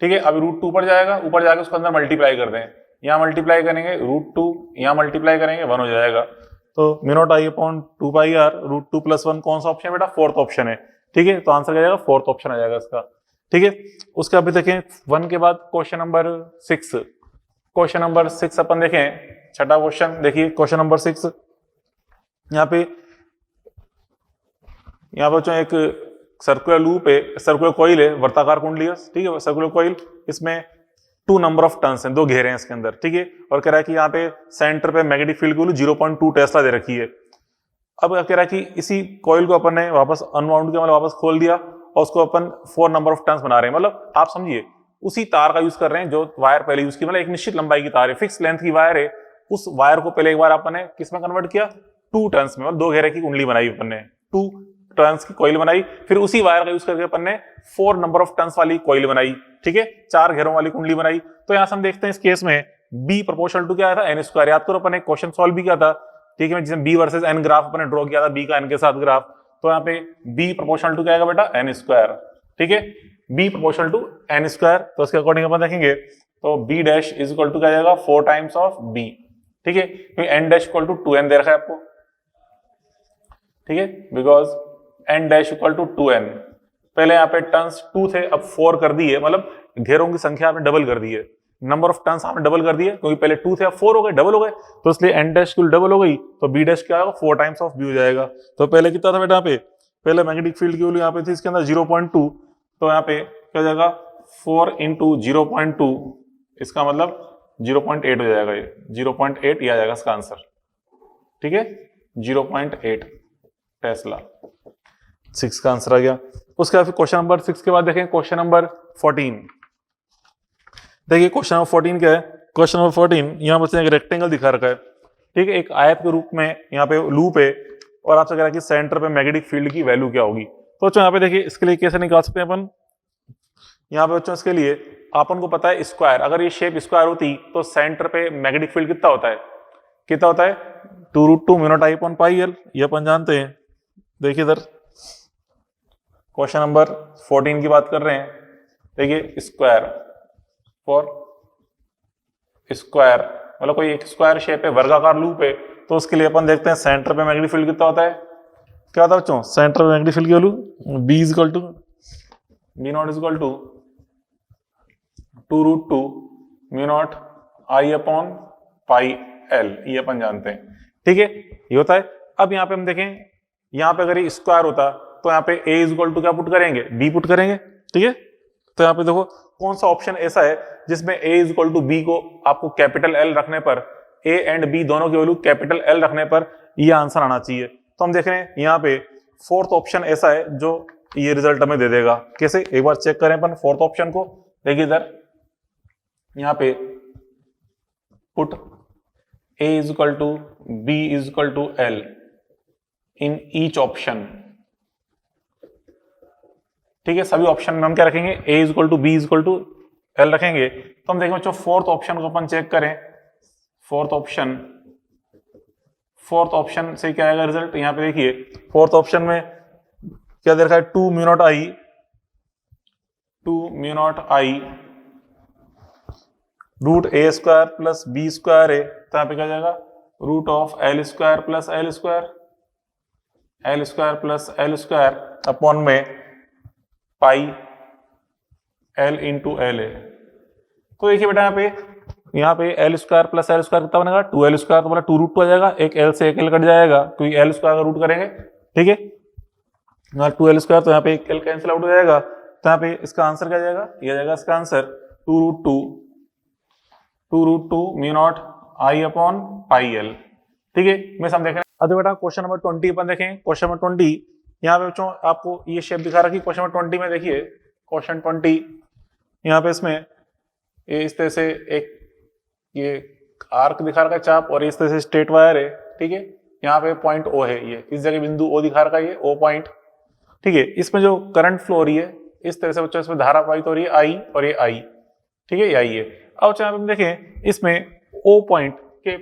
ठीक है। अब रूट 2 ऊपर जाएगा, ऊपर जाके उसको अंदर मल्टीप्लाई कर दें, यहाँ मल्टीप्लाई करेंगे रूट 2, यहाँ मल्टीप्लाई करेंगे 1 हो जाएगा, तो mu naught I upon 2 pi R root 2 plus 1 कौन सा ऑप्शन है बेटा, फोर्थ ऑप्शन है, ठीक है। तो आंसर क्या जाएगा, फोर्थ ऑप्शन आ जाएगा इसका, ठीक है। उसके अभी देखें 1 के बाद क्वेश्चन नंबर 6, क्वेश्चन नंबर 6 अपन देखें, छठा क्वेश्चन देखिए, क्वेश्चन नंबर 6, यहाँ पे एक सर्कुलर लूप है, सर्कुलर कॉइल है, वर्ताकार कुंडली है, ठीक है, सर्कुलर कॉइल, इसमें 2 नंबर ऑफ टर्न्स हैं, 2 घेरे हैं इसके अंदर, ठीक है। और कह रहा है कि यहाँ पे सेंटर पे मैग्नेटिक फील्ड की वैल्यू 0.2 टेस्ला दे रखी है। अब कह रहा है कि इसी कॉइल को अपन ने वापस अनवाउंड किया, मतलब वापस खोल दिया, और उसको अपन 4 नंबर ऑफ टर्न्स बना रहे हैं, मतलब आप समझिए उसी तार का यूज कर रहे हैं जो वायर पहले यूज की, मतलब एक निश्चित लंबाई की तार है, फिक्स लेंथ की वायर है, उस वायर को पहले एक बार अपन ने किस में कन्वर्ट किया, 2 टर्न्स में, मतलब 2 घेरे की कुंडली बनाई अपन ने, 2 टर्न्स की कॉइल बनाई, फिर उसी वायर का यूज करके अपन ने 4 नंबर ऑफ टर्न्स वाली कॉइल बनाई, ठीक है, 4 घेरों वाली कुंडली बनाई। तो यहां से हम देखते हैं इस केस में बी प्रोपोर्शनल टू क्या आया था, n², याद करो अपन ने क्वेश्चन सॉल्व भी किया था, ठीक है, जिसमें बी वर्सेस एन ग्राफ अपन ने ड्रॉ किया था, बी का एन के साथ ग्राफ, तो यहाँ पे बी प्रोपोर्शनल टू क्या आएगा बेटा, n², ठीक है, बी प्रोपोर्शनल टू n², तो उसके अकॉर्डिंग अपन देखेंगे, तो B dash is equal to क्या जाएगा 4 टाइम्स ऑफ बी, ठीक है, क्योंकि n dash equal to 2n दे रखा है आपको, ठीक है, because n dash equal to 2n, पहले यहाँ पे टर्न्स 2 थे, अब 4 कर दी है, मतलब घेरों की संख्या आपने डबल कर दी है, नंबर ऑफ टर्न्स आपने डबल कर दिए, क्योंकि पहले 2 थे अब 4 हो गए, डबल हो गए, तो इसलिए n डैश की डबल हो गई, तो b डैश क्या होगा 4 टाइम्स ऑफ b हो जाएगा। तो पहले कितना था बेटा, यहाँ पे पहले मैग्नेटिक फील्ड की वैल्यू यहाँ पे थी इसके अंदर 0.2, तो यहाँ पे क्या जाएगा 4 इंटू 0.2, इसका मतलब 0.8 हो जाएगा, ये 0.8 ये आ जाएगा इसका आंसर, ठीक है, 0.8 टेस्ला, 6 का आंसर आ गया। उसके बाद क्वेश्चन नंबर 6 के बाद देखें क्वेश्चन नंबर 14, देखिए क्वेश्चन नंबर 14 क्या है, क्वेश्चन नंबर 14 यहाँ पर एक रेक्टेंगल दिखा रखा है, ठीक है, एक आयत के रूप में यहाँ पे लूप है, और आपसे कह रहा है कि सेंटर पे मैग्नेटिक फील्ड की वैल्यू क्या होगी। तो बच्चों यहाँ पे देखिए इसके लिए कैसे निकाल सकते हैं अपन, यहाँ पे बच्चों इसके लिए अपन को पता है स्क्वायर, अगर ये शेप स्क्वायर होती तो सेंटर पे मैग्नेटिक फील्ड कितना होता है 2√2 mu naught I upon pi L, ये अपन जानते हैं। देखिए इधर क्वेश्चन नंबर 14 की बात कर रहे हैं, देखिए स्क्वायर फॉर स्क्वायर, मतलब कोई एक स्क्वायर शेप है, वर्गाकार लूप है, तो उसके लिए अपन देखते हैं सेंटर पे मैग्नेटिक फील्ड कितना होता है, क्या होता है बच्चों, सेंटर पे मैग्नेटिक फील्ड की value B is equal to B naught is equal to 2√2 mu naught I upon pi L, ये अपन जानते हैं, ठीक है, ये होता है। अब यहाँ पे हम देखें, यहाँ पे अगर ये स्क्वायर होता तो यहाँ पे a इज इक्वल टू क्या पुट करेंगे, b पुट करेंगे, ठीक है। तो यहाँ पे देखो कौन सा ऑप्शन ऐसा है जिसमें a is equal to b को आपको कैपिटल L रखने पर, a एंड b दोनों की वैल्यू कैपिटल L रखने पर ये आंसर आना चाहिए। तो हम देख रहे हैं यहाँ पे फोर्थ ऑप्शन ऐसा है जो ये रिजल्ट हमें दे देगा। कैसे, एक बार चेक करें अपन फोर्थ ऑप्शन को, देखिए इधर यहाँ पे put a is equal to b is equal to L in each option, ठीक है, सभी ऑप्शन में हम क्या रखेंगे, a is equal to b is equal to L रखेंगे। तो हम देखें बच्चों फोर्थ ऑप्शन को अपन चेक करें, फोर्थ ऑप्शन से क्या आएगा रिजल्ट, यहाँ पे देखिए फोर्थ ऑप्शन में क्या दे रखा है 2 mu naught I root a square plus b square है, तो यहाँ पे क्या जाएगा root of L square plus L square upon में pi L into L A. तो देखिए बेटा यहाँ पे L square plus L square कितना बनेगा 2l स्क्वायर, तो बोला 2√2 आ जाएगा, एक एल से एक एल कट जाएगा क्योंकि एल स्क्वायर का रूट करेंगे, ठीक है। 2l स्क्वायर, तो यहाँ पे एक एल कैंसिल आउट हो जाएगा, तो यहाँ पे इसका आंसर क्या जाएगा, ये जाएगा इसका answer 2√2 mu naught I upon pi L, ठीक है। मैं सब देख रहे हैं। अब बेटा क्वेश्चन नंबर 20 अपन देखें। क्वेश्चन नंबर 20 यहाँ पे बच्चों आपको ये शेप दिखा रखी क्वेश्चन नंबर 20 में। देखिए क्वेश्चन 20 यहाँ पे इसमें ये इस तरह से एक ये आर्क दिखा रखा है चाप, और इस तरह से स्ट्रेट वायर है, ठीक है। यहाँ पे पॉइंट ओ है, ये इस जगह बिंदु ओ दिखा रखा है, ये ओ पॉइंट, ठीक है। इसमें जो करंट फ्लो हो रही है इस तरह से बच्चों, इसमें धारा प्रवाहित हो रही है आई, और ये आई, ठीक है, ये आई है। अब यहाँ पे देखें इसमें ओ पॉइंट के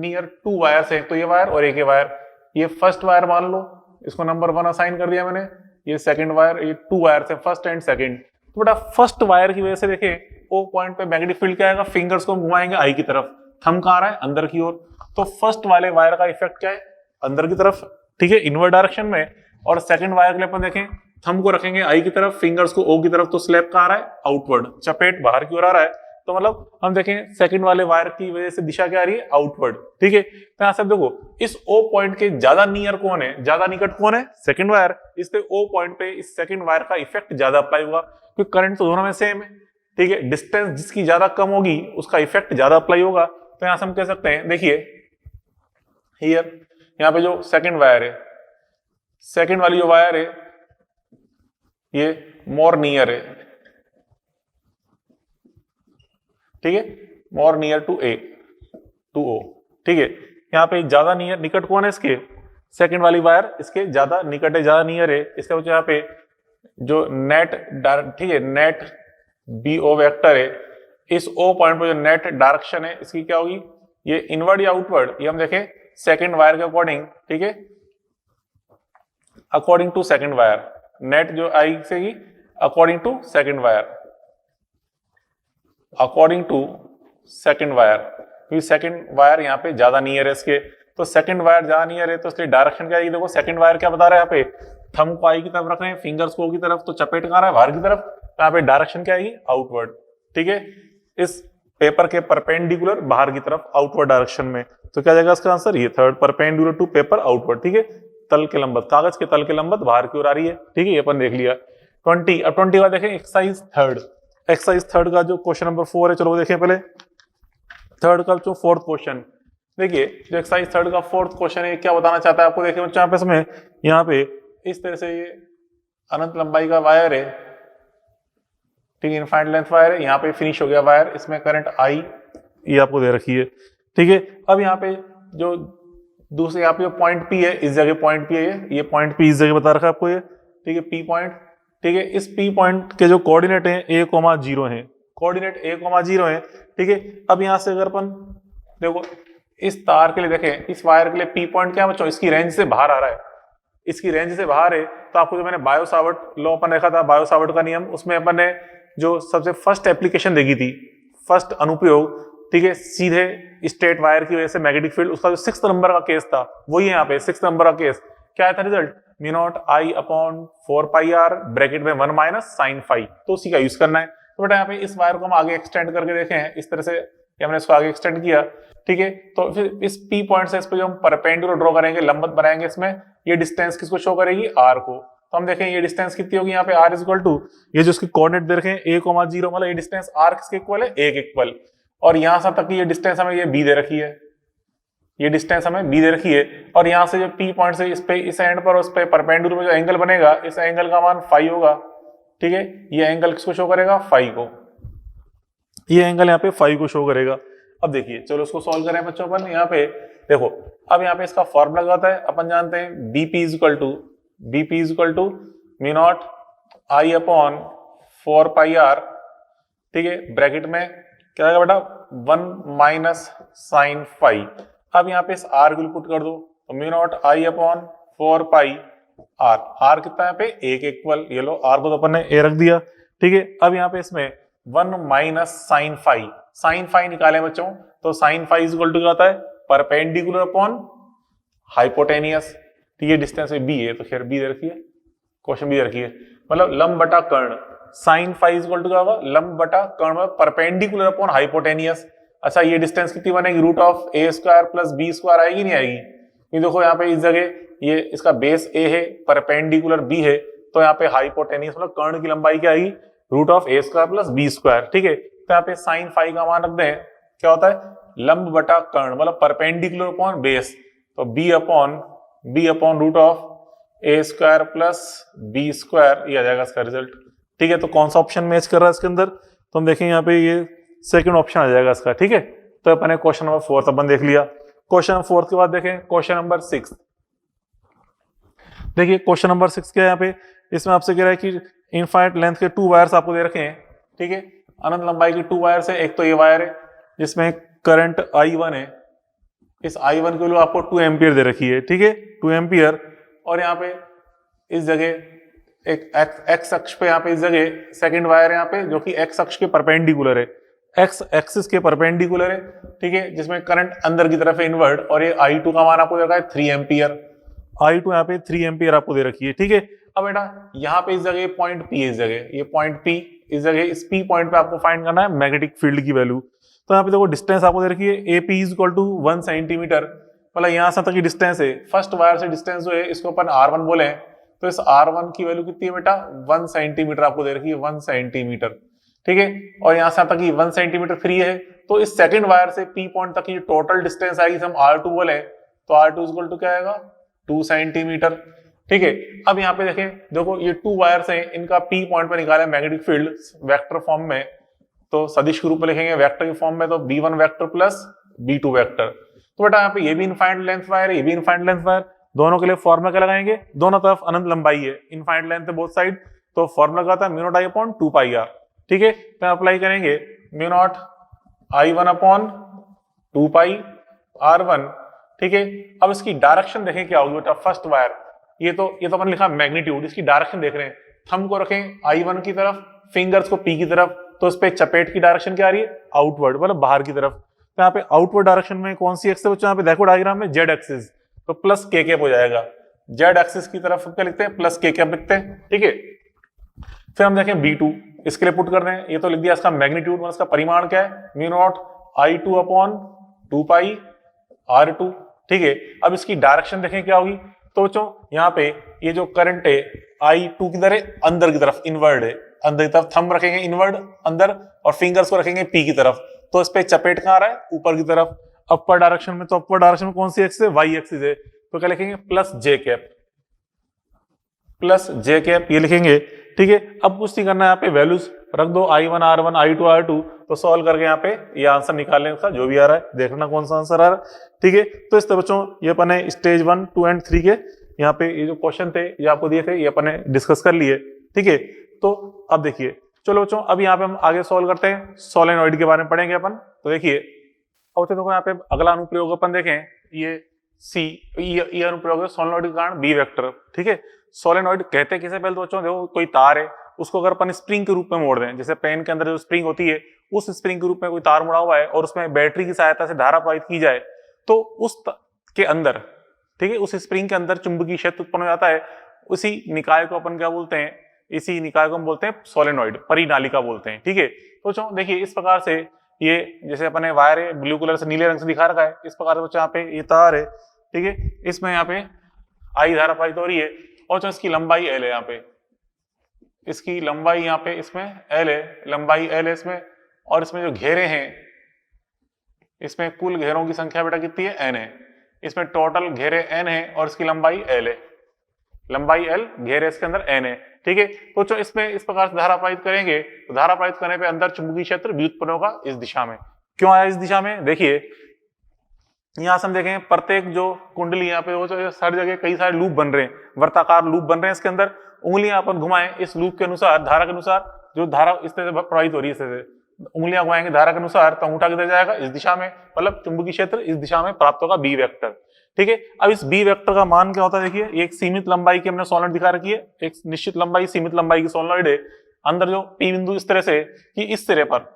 नियर 2 वायर्स है, तो ये वायर और एक ये वायर, ये फर्स्ट वायर मान लो, इसको नंबर 1 असाइन कर दिया मैंने, ये सेकंड वायर, ये 2 वायर है फर्स्ट एंड सेकंड। तो बेटा फर्स्ट वायर की वजह से देखें ओ पॉइंट पे मैग्नेटिक फील्ड क्या आएगा, फिंगर्स को घुमाएंगे आई की तरफ, थंब कहाँ रहा है अंदर की ओर, तो फर्स्ट वाले वायर का इफेक्ट क्या है अंदर की तरफ, ठीक है, इनवर्ड डायरेक्शन में। और सेकंड वायर के लिए अपन देखें थंब को रखेंगे आई की तरफ, फिंगर्स को ओ की तरफ, तो स्लैब कहाँ आ रहा है आउटवर्ड, चपेट बाहर की ओर आ रहा है। तो मतलब हम देखें सेकंड वाले वायर की वजह से दिशा क्या आ रही है आउटवर्ड, ठीक है। तो यहाँ से देखो इस ओ पॉइंट के ज्यादा नियर कौन है, ज्यादा निकट कौन है, सेकंड वायर, इसलिए ओ पॉइंट पे इस सेकंड वायर का इफेक्ट ज्यादा अप्लाई होगा, क्योंकि करंट तो दोनों में सेम है, ठीक है। डिस्टेंस जिसकी ज्यादा कम होगी उसका इफेक्ट ज्यादा अप्लाई होगा। तो यहां से हम कह सकते हैं, देखिए हियर यहाँ पे जो सेकंड वायर है, सेकंड वाली जो वायर है ये मोर नियर है, ठीक है, more near to A to O, ठीक है। यहाँ पे ज्यादा नियर निकट कौन है इसके, सेकंड वाली वायर इसके ज्यादा निकट है, ज्यादा नियर है, इसके वजह यहाँ पे जो नेट, ठीक है, नेट बी ओ वेक्टर है, इस ओ पॉइंट पर जो नेट डायरेक्शन है इसकी क्या होगी, ये इनवर्ड या आउटवर्ड, ये हम देखें सेकंड वायर के अकॉर्डिंग, ठीक है, according to second wire, net जो आई से ही according to second wire, according to second wire, क्योंकि सेकंड वायर यहाँ पे ज्यादा नियर है इसके, तो सेकंड वायर ज्यादा नियर है, तो इसलिए डायरेक्शन क्या है, देखो सेकंड वायर क्या बता रहा है यहाँ पे, थंब को आई की तरफ रख रहे हैं, फिंगर्स को ओ की तरफ, तो चपेट कहाँ रहा है बाहर की तरफ, तो यहाँ पे डायरेक्शन क्या आएगी आउटवर्ड, ठीक है, इस पेपर के परपेंडिकुलर बाहर की तरफ आउटवर्ड डायरेक्शन में। तो क्या जाएगा इसका आंसर, ये third, perpendicular to paper outward, ठीक है, तल के लंबत, कागज के तल के लंबत बाहर की ओर आ रही है, ठीक है, ये अपन देख लिया। 20, अब 20 का देखें एक्सरसाइज थर्ड, एक्सरसाइज थर्ड का जो क्वेश्चन नंबर 4 है, चलो वो देखें पहले। थर्ड का जो फोर्थ क्वेश्चन, देखिए जो एक्सरसाइज थर्ड का फोर्थ क्वेश्चन है क्या बताना चाहता है आपको, देखिए यहाँ पे इसमें, यहाँ पे इस तरह से ये अनंत लंबाई का वायर है, ठीक है, इनफाइनाइट लेंथ वायर है, यहाँ पे फिनिश हो गया वायर, इसमें करंट आई ये आपको दे रखी है, ठीक है। अब यहाँ पे जो दूसरे यहाँ पे जो पॉइंट पी है, इस जगह पॉइंट पी है, ये पॉइंट पी इस जगह बता रखा है आपको ये, ठीक है, पी पॉइंट, ठीक है। इस पी पॉइंट के जो कोऑर्डिनेट है a,0 है, कोऑर्डिनेट a,0 है, ठीक है। अब यहाँ से अगर अपन देखो इस तार के लिए देखें, इस वायर के लिए पी पॉइंट क्या बच्चों, इसकी रेंज से बाहर आ रहा है, इसकी रेंज से बाहर है, तो आपको जो मैंने बायो सावर्ट लॉ अपन देखा था, बायो सावर्ट का नियम, उसमें अपन ने जो सबसे फर्स्ट एप्लीकेशन देखी थी, फर्स्ट अनुप्रयोग, ठीक है, सीधे स्ट्रेट वायर की वजह से मैग्नेटिक फील्ड, उसका जो 6th नंबर का केस था वही यहाँ पे 6th नंबर का केस क्या था, result mu naught I upon 4 pi R bracket में 1 माइनस साइन फाई, तो उसी का यूज करना है। तो बेटा यहाँ पे इस वायर को हम आगे एक्सटेंड करके देखें, इस तरह से हमने इसको आगे एक्सटेंड किया, ठीक है। तो फिर इस पी पॉइंट से इस पे जो हम परपेंडिकुलर ड्रॉ करेंगे, लंबत बनाएंगे, इसमें ये डिस्टेंस किसको शो करेगी, आर को। तो हम देखें ये डिस्टेंस कितनी होगी, यहाँ पे आर इज इक्वल टू, ये जो इसके कोऑर्डिनेट दे रखे हैं a,0, मतलब ये डिस्टेंस आर किसके इक्वल है, a के इक्वल, और यहां से तक की ये डिस्टेंस हमें ये b दे रखी है, ये डिस्टेंस हमें b दे रखी है, और यहां से जो p पॉइंट से इस पे इस एंड पर उस पे परपेंडिकुलर में जो एंगल बनेगा, इस एंगल का मान फाई होगा, ठीक है। ये एंगल किसको शो करेगा, फाई को, ये एंगल यहाँ पे फाई को शो करेगा। अब देखिए चलो इसको सॉल्व करें बच्चों, अपन यहाँ पे देखो, अब यहाँ पे इसका फॉर्मूला लगाता है, अपन जानते हैं bp is equal to mu naught I upon 4 pi R, ठीक है, ब्रैकेट में क्या आएगा बेटा 1 माइनस साइन फाई। अब यहाँ पे इस आर को पुट कर दो, तो mu naught I upon 4 pi R, R कितना है यहाँ पे a के इक्वल, ये लो आर को तो अपन ने a रख दिया, ठीक है। अब यहाँ पे इसमें 1 माइनस साइन फाई निकाले बच्चों, तो sine phi is equal to क्या होता है, परपेंडिकुलर अपॉन हाइपोटेनियस, ठीक है, डिस्टेंस में b है, तो खैर b दे रखी है, क्वेश्चन b दे रखी है, मतलब लंब बटा कर्ण, साइन फाई इक्वल टू क्या होगा, लंब बटा कर्ण में परपेंडिकुलर अपॉन हाइपोटेनियस। अच्छा ये डिस्टेंस कितनी बनेगी, root of A square plus B square आएगी नहीं आएगी, ये देखो यहाँ पे इस जगह ये इसका बेस ए है, परपेंडिकुलर बी है, तो यहाँ पे हाइपोटेनियस मतलब कर्ण की लंबाई क्या आएगी, root of A square plus B square. ठीक है, तो यहाँ पे साइन फाई का मान रख दें, क्या होता है, लंब बटा कर्ण मतलब परपेंडिकुलर अपॉन बेस, तो B upon root of A square plus B square, ये आ जाएगा इसका रिजल्ट। ठीक है, तो कौन सा ऑप्शन मैच कर रहा है इसके अंदर, तो हम देखेंगे यहाँ पे ये सेकंड ऑप्शन आ जाएगा इसका। ठीक है, तो अपन ने क्वेश्चन नंबर 4 अपन देख लिया। क्वेश्चन नंबर 4 के बाद देखें क्वेश्चन नंबर 6। देखिए क्वेश्चन नंबर 6 क्या है यहाँ पे, इसमें आपसे कह रहा है कि इनफाइनाइट लेंथ के 2 वायर्स आपको दे रखे हैं। ठीक है, अनंत लंबाई की 2 वायर्स है, एक तो ये वायर है जिसमें करंट I1 है, इस I1 की वैल्यू आपको 2 एम्पियर दे रखी है। ठीक है, 2 एम्पियर, और यहाँ पे इस जगह एक एक्स अक्ष पे, यहाँ पे इस जगह सेकंड वायर है यहाँ पे जो कि एक्स अक्ष के परपेंडिकुलर है, एक्स एक्सिस के परपेंडिकुलर है। ठीक है, जिसमें करंट अंदर की तरफ है इनवर्ड, और ये I2 का मान आपको दे रखा है 3 एम्पियर, I2 यहाँ पे 3 एम्पियर आपको दे रखी है। ठीक है, अब बेटा यहाँ पे इस जगह पॉइंट P है, इस जगह ये पॉइंट P, इस जगह इस P पॉइंट पे आपको फाइंड करना है मैग्नेटिक फील्ड की वैल्यू। तो यहाँ पे देखो डिस्टेंस आपको दे रखी है AP is equal to 1 centimetre, मतलब यहाँ से तक की डिस्टेंस है, फर्स्ट वायर से डिस्टेंस जो है इसको अपन R1 बोले, तो इस R1 की वैल्यू कितनी है बेटा, 1 सेंटीमीटर आपको दे रखी है, 1 सेंटीमीटर। ठीक है, और यहाँ से तक की 1 सेंटीमीटर फ्री है, तो इस सेकंड वायर से P पॉइंट तक की टोटल डिस्टेंस आएगी, हम R2 बोले, तो R2 इज इक्वल टू क्या आएगा, 2 सेंटीमीटर। ठीक है, अब यहाँ पे देखें, देखो ये 2 वायर्स हैं, इनका P पॉइंट पे निकाला है मैग्नेटिक फील्ड वेक्टर फॉर्म में, तो सदिश के रूप में लिखेंगे वेक्टर की फॉर्म में, तो B1 vector plus B2 vector. तो बेटा यहाँ पे ये भी इनफाइनाइट लेंथ वायर है, ये भी इनफाइनाइट लेंथ वायर, दोनों के लिए फॉर्मूला क्या लगाएंगे, दोनों तरफ अनंत लंबाई है, इनफाइनाइट लेंथ है बोथ साइड, तो फॉर्मूला क्या होता है, mu naught I upon 2 pi R. ठीक है, तो अप्लाई करेंगे म्यू नॉट I1 अपॉन 2 पाई R1। ठीक है, अब इसकी डायरेक्शन देखें क्या होगी बेटा, फर्स्ट वायर, ये तो अपन लिखा मैग्नीट्यूड, इसकी डायरेक्शन देख रहे हैं, थंब को रखें I1 की तरफ, फिंगर्स को P की तरफ, तो इस पे चपेट की डायरेक्शन क्या आ रही है, आउटवर्ड मतलब बाहर की तरफ। तो यहाँ पे आउटवर्ड डायरेक्शन में कौन सी एक्सिस है बच्चों, यहाँ पे देखो डायग्राम में जेड एक्सिस, तो प्लस के कैप हो जाएगा, जेड एक्सिस की तरफ क्या लिखते हैं, प्लस के कैप लिखते हैं। ठीक है, फिर हम देखें B2, इसके लिए पुट कर रहे हैं, ये तो लिख दिया इसका मैग्नीट्यूड, मतलब इसका परिमाण क्या है, mu not I2 upon 2 pi R2। ठीक है, अब इसकी डायरेक्शन देखें क्या होगी, तो बच्चों यहाँ पे ये जो करंट है I2 किधर है, अंदर की तरफ, इनवर्ड है, अंदर की तरफ, थंब रखेंगे इनवर्ड अंदर, और फिंगर्स को रखेंगे P की तरफ, तो इस पे चपेट कहाँ आ रहा है, ऊपर की तरफ, अपर डायरेक्शन में, तो अपर डायरेक्शन में कौन सी एक्सिस है, Y एक्सिस है, तो क्या लिखेंगे, प्लस जे कैप, ये लिखेंगे। ठीक है, अब कुछ नहीं करना है, यहाँ पे वैल्यूज रख दो, I1 R1 I2 R2, तो सॉल्व करके यहाँ पे ये आंसर निकालने का जो भी आ रहा है, देखना कौन सा आंसर आ रहा है। ठीक है, तो इस तरह बच्चों ये अपन ने स्टेज 1, 2 एंड 3 के यहाँ पे ये जो क्वेश्चन थे ये आपको दिए थे, ये अपन ने डिस्कस कर लिए। ठीक है, तो अब देखिए, चलो बच्चों अब यहाँ पे हम आगे सॉल्व करते हैं, सोलेनॉइड के बारे में पढ़ेंगे अपन। तो देखिए अब देखो यहाँ पे अगला अनुप्रयोग अपन देखें, ये ये अनुप्रयोग है सोलेनॉइड के कारण बी वेक्टर। ठीक है, सोलेनॉइड कहते किसे, पहले तो बच्चों देखो कोई तार है, उसको अगर अपन स्प्रिंग के रूप में मोड़ दें, जैसे पेन के अंदर जो स्प्रिंग होती है, उस स्प्रिंग के रूप में कोई तार मुड़ा हुआ है और उसमें बैटरी की सहायता से धारा प्रवाहित की जाए, तो उस के अंदर, ठीक है, उस स्प्रिंग के अंदर चुंबकीय क्षेत्र उत्पन्न हो जाता है। उसी निकाय को अपन क्या बोलते हैं, इसी निकाय को हम बोलते हैं सोलेनॉइड, परिनालिका बोलते हैं। ठीक है, तो बच्चों देखिए इस प्रकार से ये जैसे अपने वायर है, ब्लू कलर से नीले रंग से दिखा रखा है, इस प्रकार से बच्चों यहाँ पे ये तार है। ठीक है, इसमें यहाँ पे आई धारा प्रवाहित हो रही है, और इसकी लंबाई L है, यहाँ पे इसकी लंबाई यहाँ पे इसमें L है, लंबाई L है इसमें, और इसमें जो घेरे हैं, इसमें कुल घेरों की संख्या बेटा कितनी है, N है, इसमें टोटल घेरे N है और इसकी लंबाई L है, लंबाई L, घेरे इसके अंदर N है। ठीक है, तो इसमें इस प्रकार से धारा प्रवाहित करेंगे, तो धारा प्रवाहित करने पे अंदर चुंबकीय क्षेत्र भी उत्पन्न होगा इस दिशा में। क्यों आया इस दिशा में, देखिए यहां से हम देखें प्रत्येक जो कुंडली यहाँ पे वो जो हर जगह कई सारे लूप बन रहे हैं, वर्ताकार लूप बन रहे हैं, इसके अंदर उंगलियां अपन घुमाएं इस लूप के अनुसार, धारा के अनुसार, जो धारा इस तरह से प्रवाहित हो रही है, इस तरह से उंगलियां घुमाएंगे धारा के अनुसार, तो अंगूठा किधर जाएगा, इस दिशा में, मतलब चुंबकीय क्षेत्र इस दिशा में प्राप्त होगा बी वेक्टर। ठीक है, अब इस बी वेक्टर का मान क्या होता है, देखिए एक सीमित लंबाई की हमने सोलेनॉइड दिखा रखी है, एक निश्चित लंबाई सीमित लंबाई की सोलेनॉइड है, अंदर जो पी बिंदु इस तरह से कि इस सिरे पर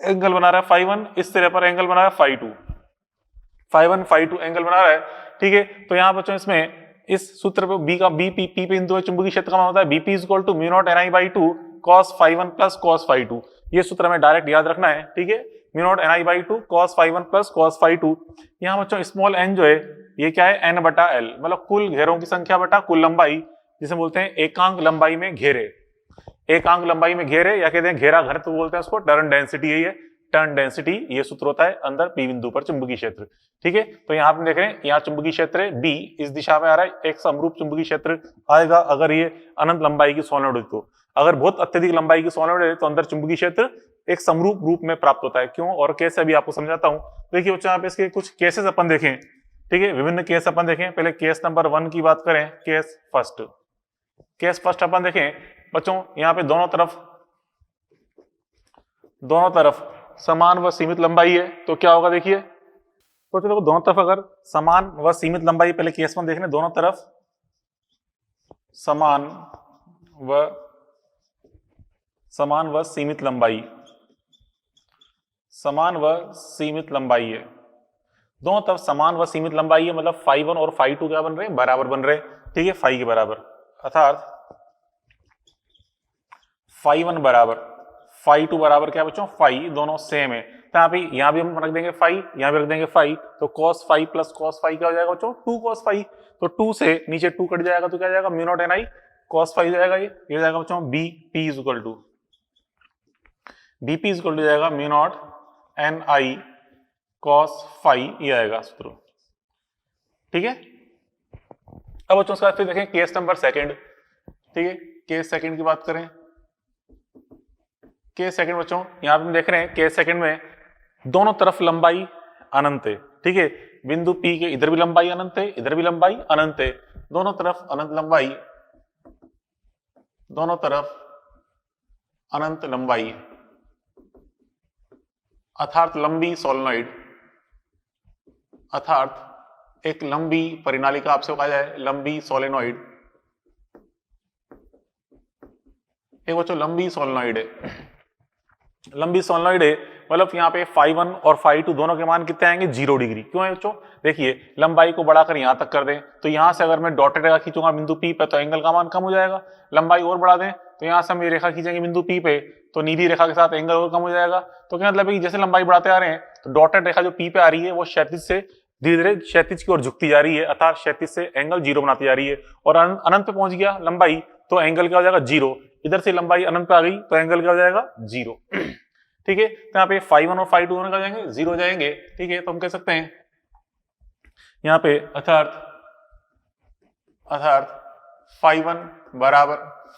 एंगल बना रहा है φ1, इस सिरे पर एंगल बना रहा है φ2 एंगल बना रहा है। ठीक है, तो यहाँ बच्चों इसमें इस सूत्र पे बी का बी पी पे बिंदु है, चुंबकीय क्षेत्र का मान होता है BP is equal to mu naught NI by 2 cos φ1 plus cos φ2। ये सूत्र हमें डायरेक्ट याद रखना है, ठीक है। Mu naught NI by 2 cos φ1 plus cos φ2। यहाँ बच्चों स्मॉल एन जो है ये क्या है, एन बटा एल, मतलब कुल घेरों की संख्या बटा कुल लंबाई, जिसे बोलते हैं एकांक लंबाई में घेरे। एकांक लंबाई में घेरे या कहते हैं घेरा घर तो बोलते हैं उसको, टर्न डेंसिटी यही है, टर्न डेंसिटी ये सूत्र होता है अंदर पी बिंदु पर चुंबकीय क्षेत्र, ठीक है। तो यहाँ पे देख रहे हैं, यहाँ चुंबकीय क्षेत्र है बी, इस दिशा में आ रहा है, एक समरूप चुंबकीय क्षेत्र आएगा अगर ये अनंत लंबाई की सोलेनोइड है तो। अगर बहुत अत्यधिक लंबाई की सोलेनोइड है तो अंदर चुंबकीय क्षेत्र एक समरूप रूप में प्राप्त होता है। क्यों और कैसे अभी आपको समझाता हूं। देखिए बच्चों, यहाँ पे इसके कुछ केसेस अपन देखें, ठीक है, विभिन्न केस अपन देखें। पहले केस नंबर 1 की बात करें, केस फर्स्ट अपन देखें बच्चों, यहाँ पे दोनों तरफ समान व सीमित लंबाई है तो क्या होगा, देखिए तो चलो दोनों तरफ अगर समान व सीमित लंबाई, पहले केस 1 देख रहे हैं, दोनों तरफ समान व सीमित लंबाई है, दोनों तरफ समान व सीमित लंबाई है, मतलब φ1 और φ2 क्या बन रहे हैं, बराबर बन रहे हैं, ठीक है, फाई के बराबर, अर्थात φ1 बराबर φ2 बराबर क्या बच्चों, फाई, दोनों सेम है। तो यहाँ भी हम रख देंगे फाई, यहाँ भी रख देंगे फाई, तो cos phi plus cos phi क्या हो जाएगा बच्चों, 2 cos फाई। तो 2 से नीचे 2 कट जाएगा तो क्या जाएगा, mu naught NI cos phi जाएगा, ये जाएगा बच्चों बीपी इज इक्वल टू जाएगा mu naught NI cos phi, ये आएगा सूत्र, ठीक है। अब बच्चों उसके बाद फिर देखें केस नंबर 2, ठीक है। केस 2 की बात करें, केस 2 बच्चों यहाँ पे हम देख रहे हैं, केस 2 में दोनों तरफ लंबाई अनंत है, ठीक है। बिंदु P के इधर भी लंबाई अनंत है, इधर भी लंबाई अनंत है, दोनों तरफ अनंत लंबाई, अर्थात लंबी सोलेनोइड, अर्थात एक लंबी परिनालिका आपसे कहा जाए, लंबी सोलेनोइड, एक बच्चों लंबी सोलेनोइड है, मतलब यहाँ पे φ1 और φ2 दोनों के मान कितने आएंगे, 0 डिग्री। क्यों है बच्चों, देखिए लंबाई को बढ़ाकर यहाँ तक कर दें तो यहाँ से अगर मैं डॉटेड रेखा खींचूंगा बिंदु P पे तो एंगल का मान कम हो जाएगा, लंबाई और बढ़ा दें तो यहाँ से हम ये रेखा खींचेंगे बिंदु P पे तो नीली रेखा के साथ एंगल और कम हो जाएगा। तो क्या मतलब है कि जैसे लंबाई बढ़ाते आ रहे हैं तो डॉटेड रेखा जो P पे आ रही है वो क्षैतिज से धीरे धीरे क्षैतिज की ओर झुकती जा रही है, अर्थात क्षैतिज से एंगल 0 बनाती जा रही है, और अनंत पे पहुंच गया लंबाई तो एंगल क्या हो जाएगा, 0। इधर से लंबाई अनंत पे आ गई तो एंगल क्या हो जाएगा, 0, ठीक है। तो यहाँ पे φ1 और φ2 दोनों क्या जाएंगे, 0 जाएंगे, ठीक है। तो हम कह सकते हैं यहाँ पे अर्थात φ1 बराबर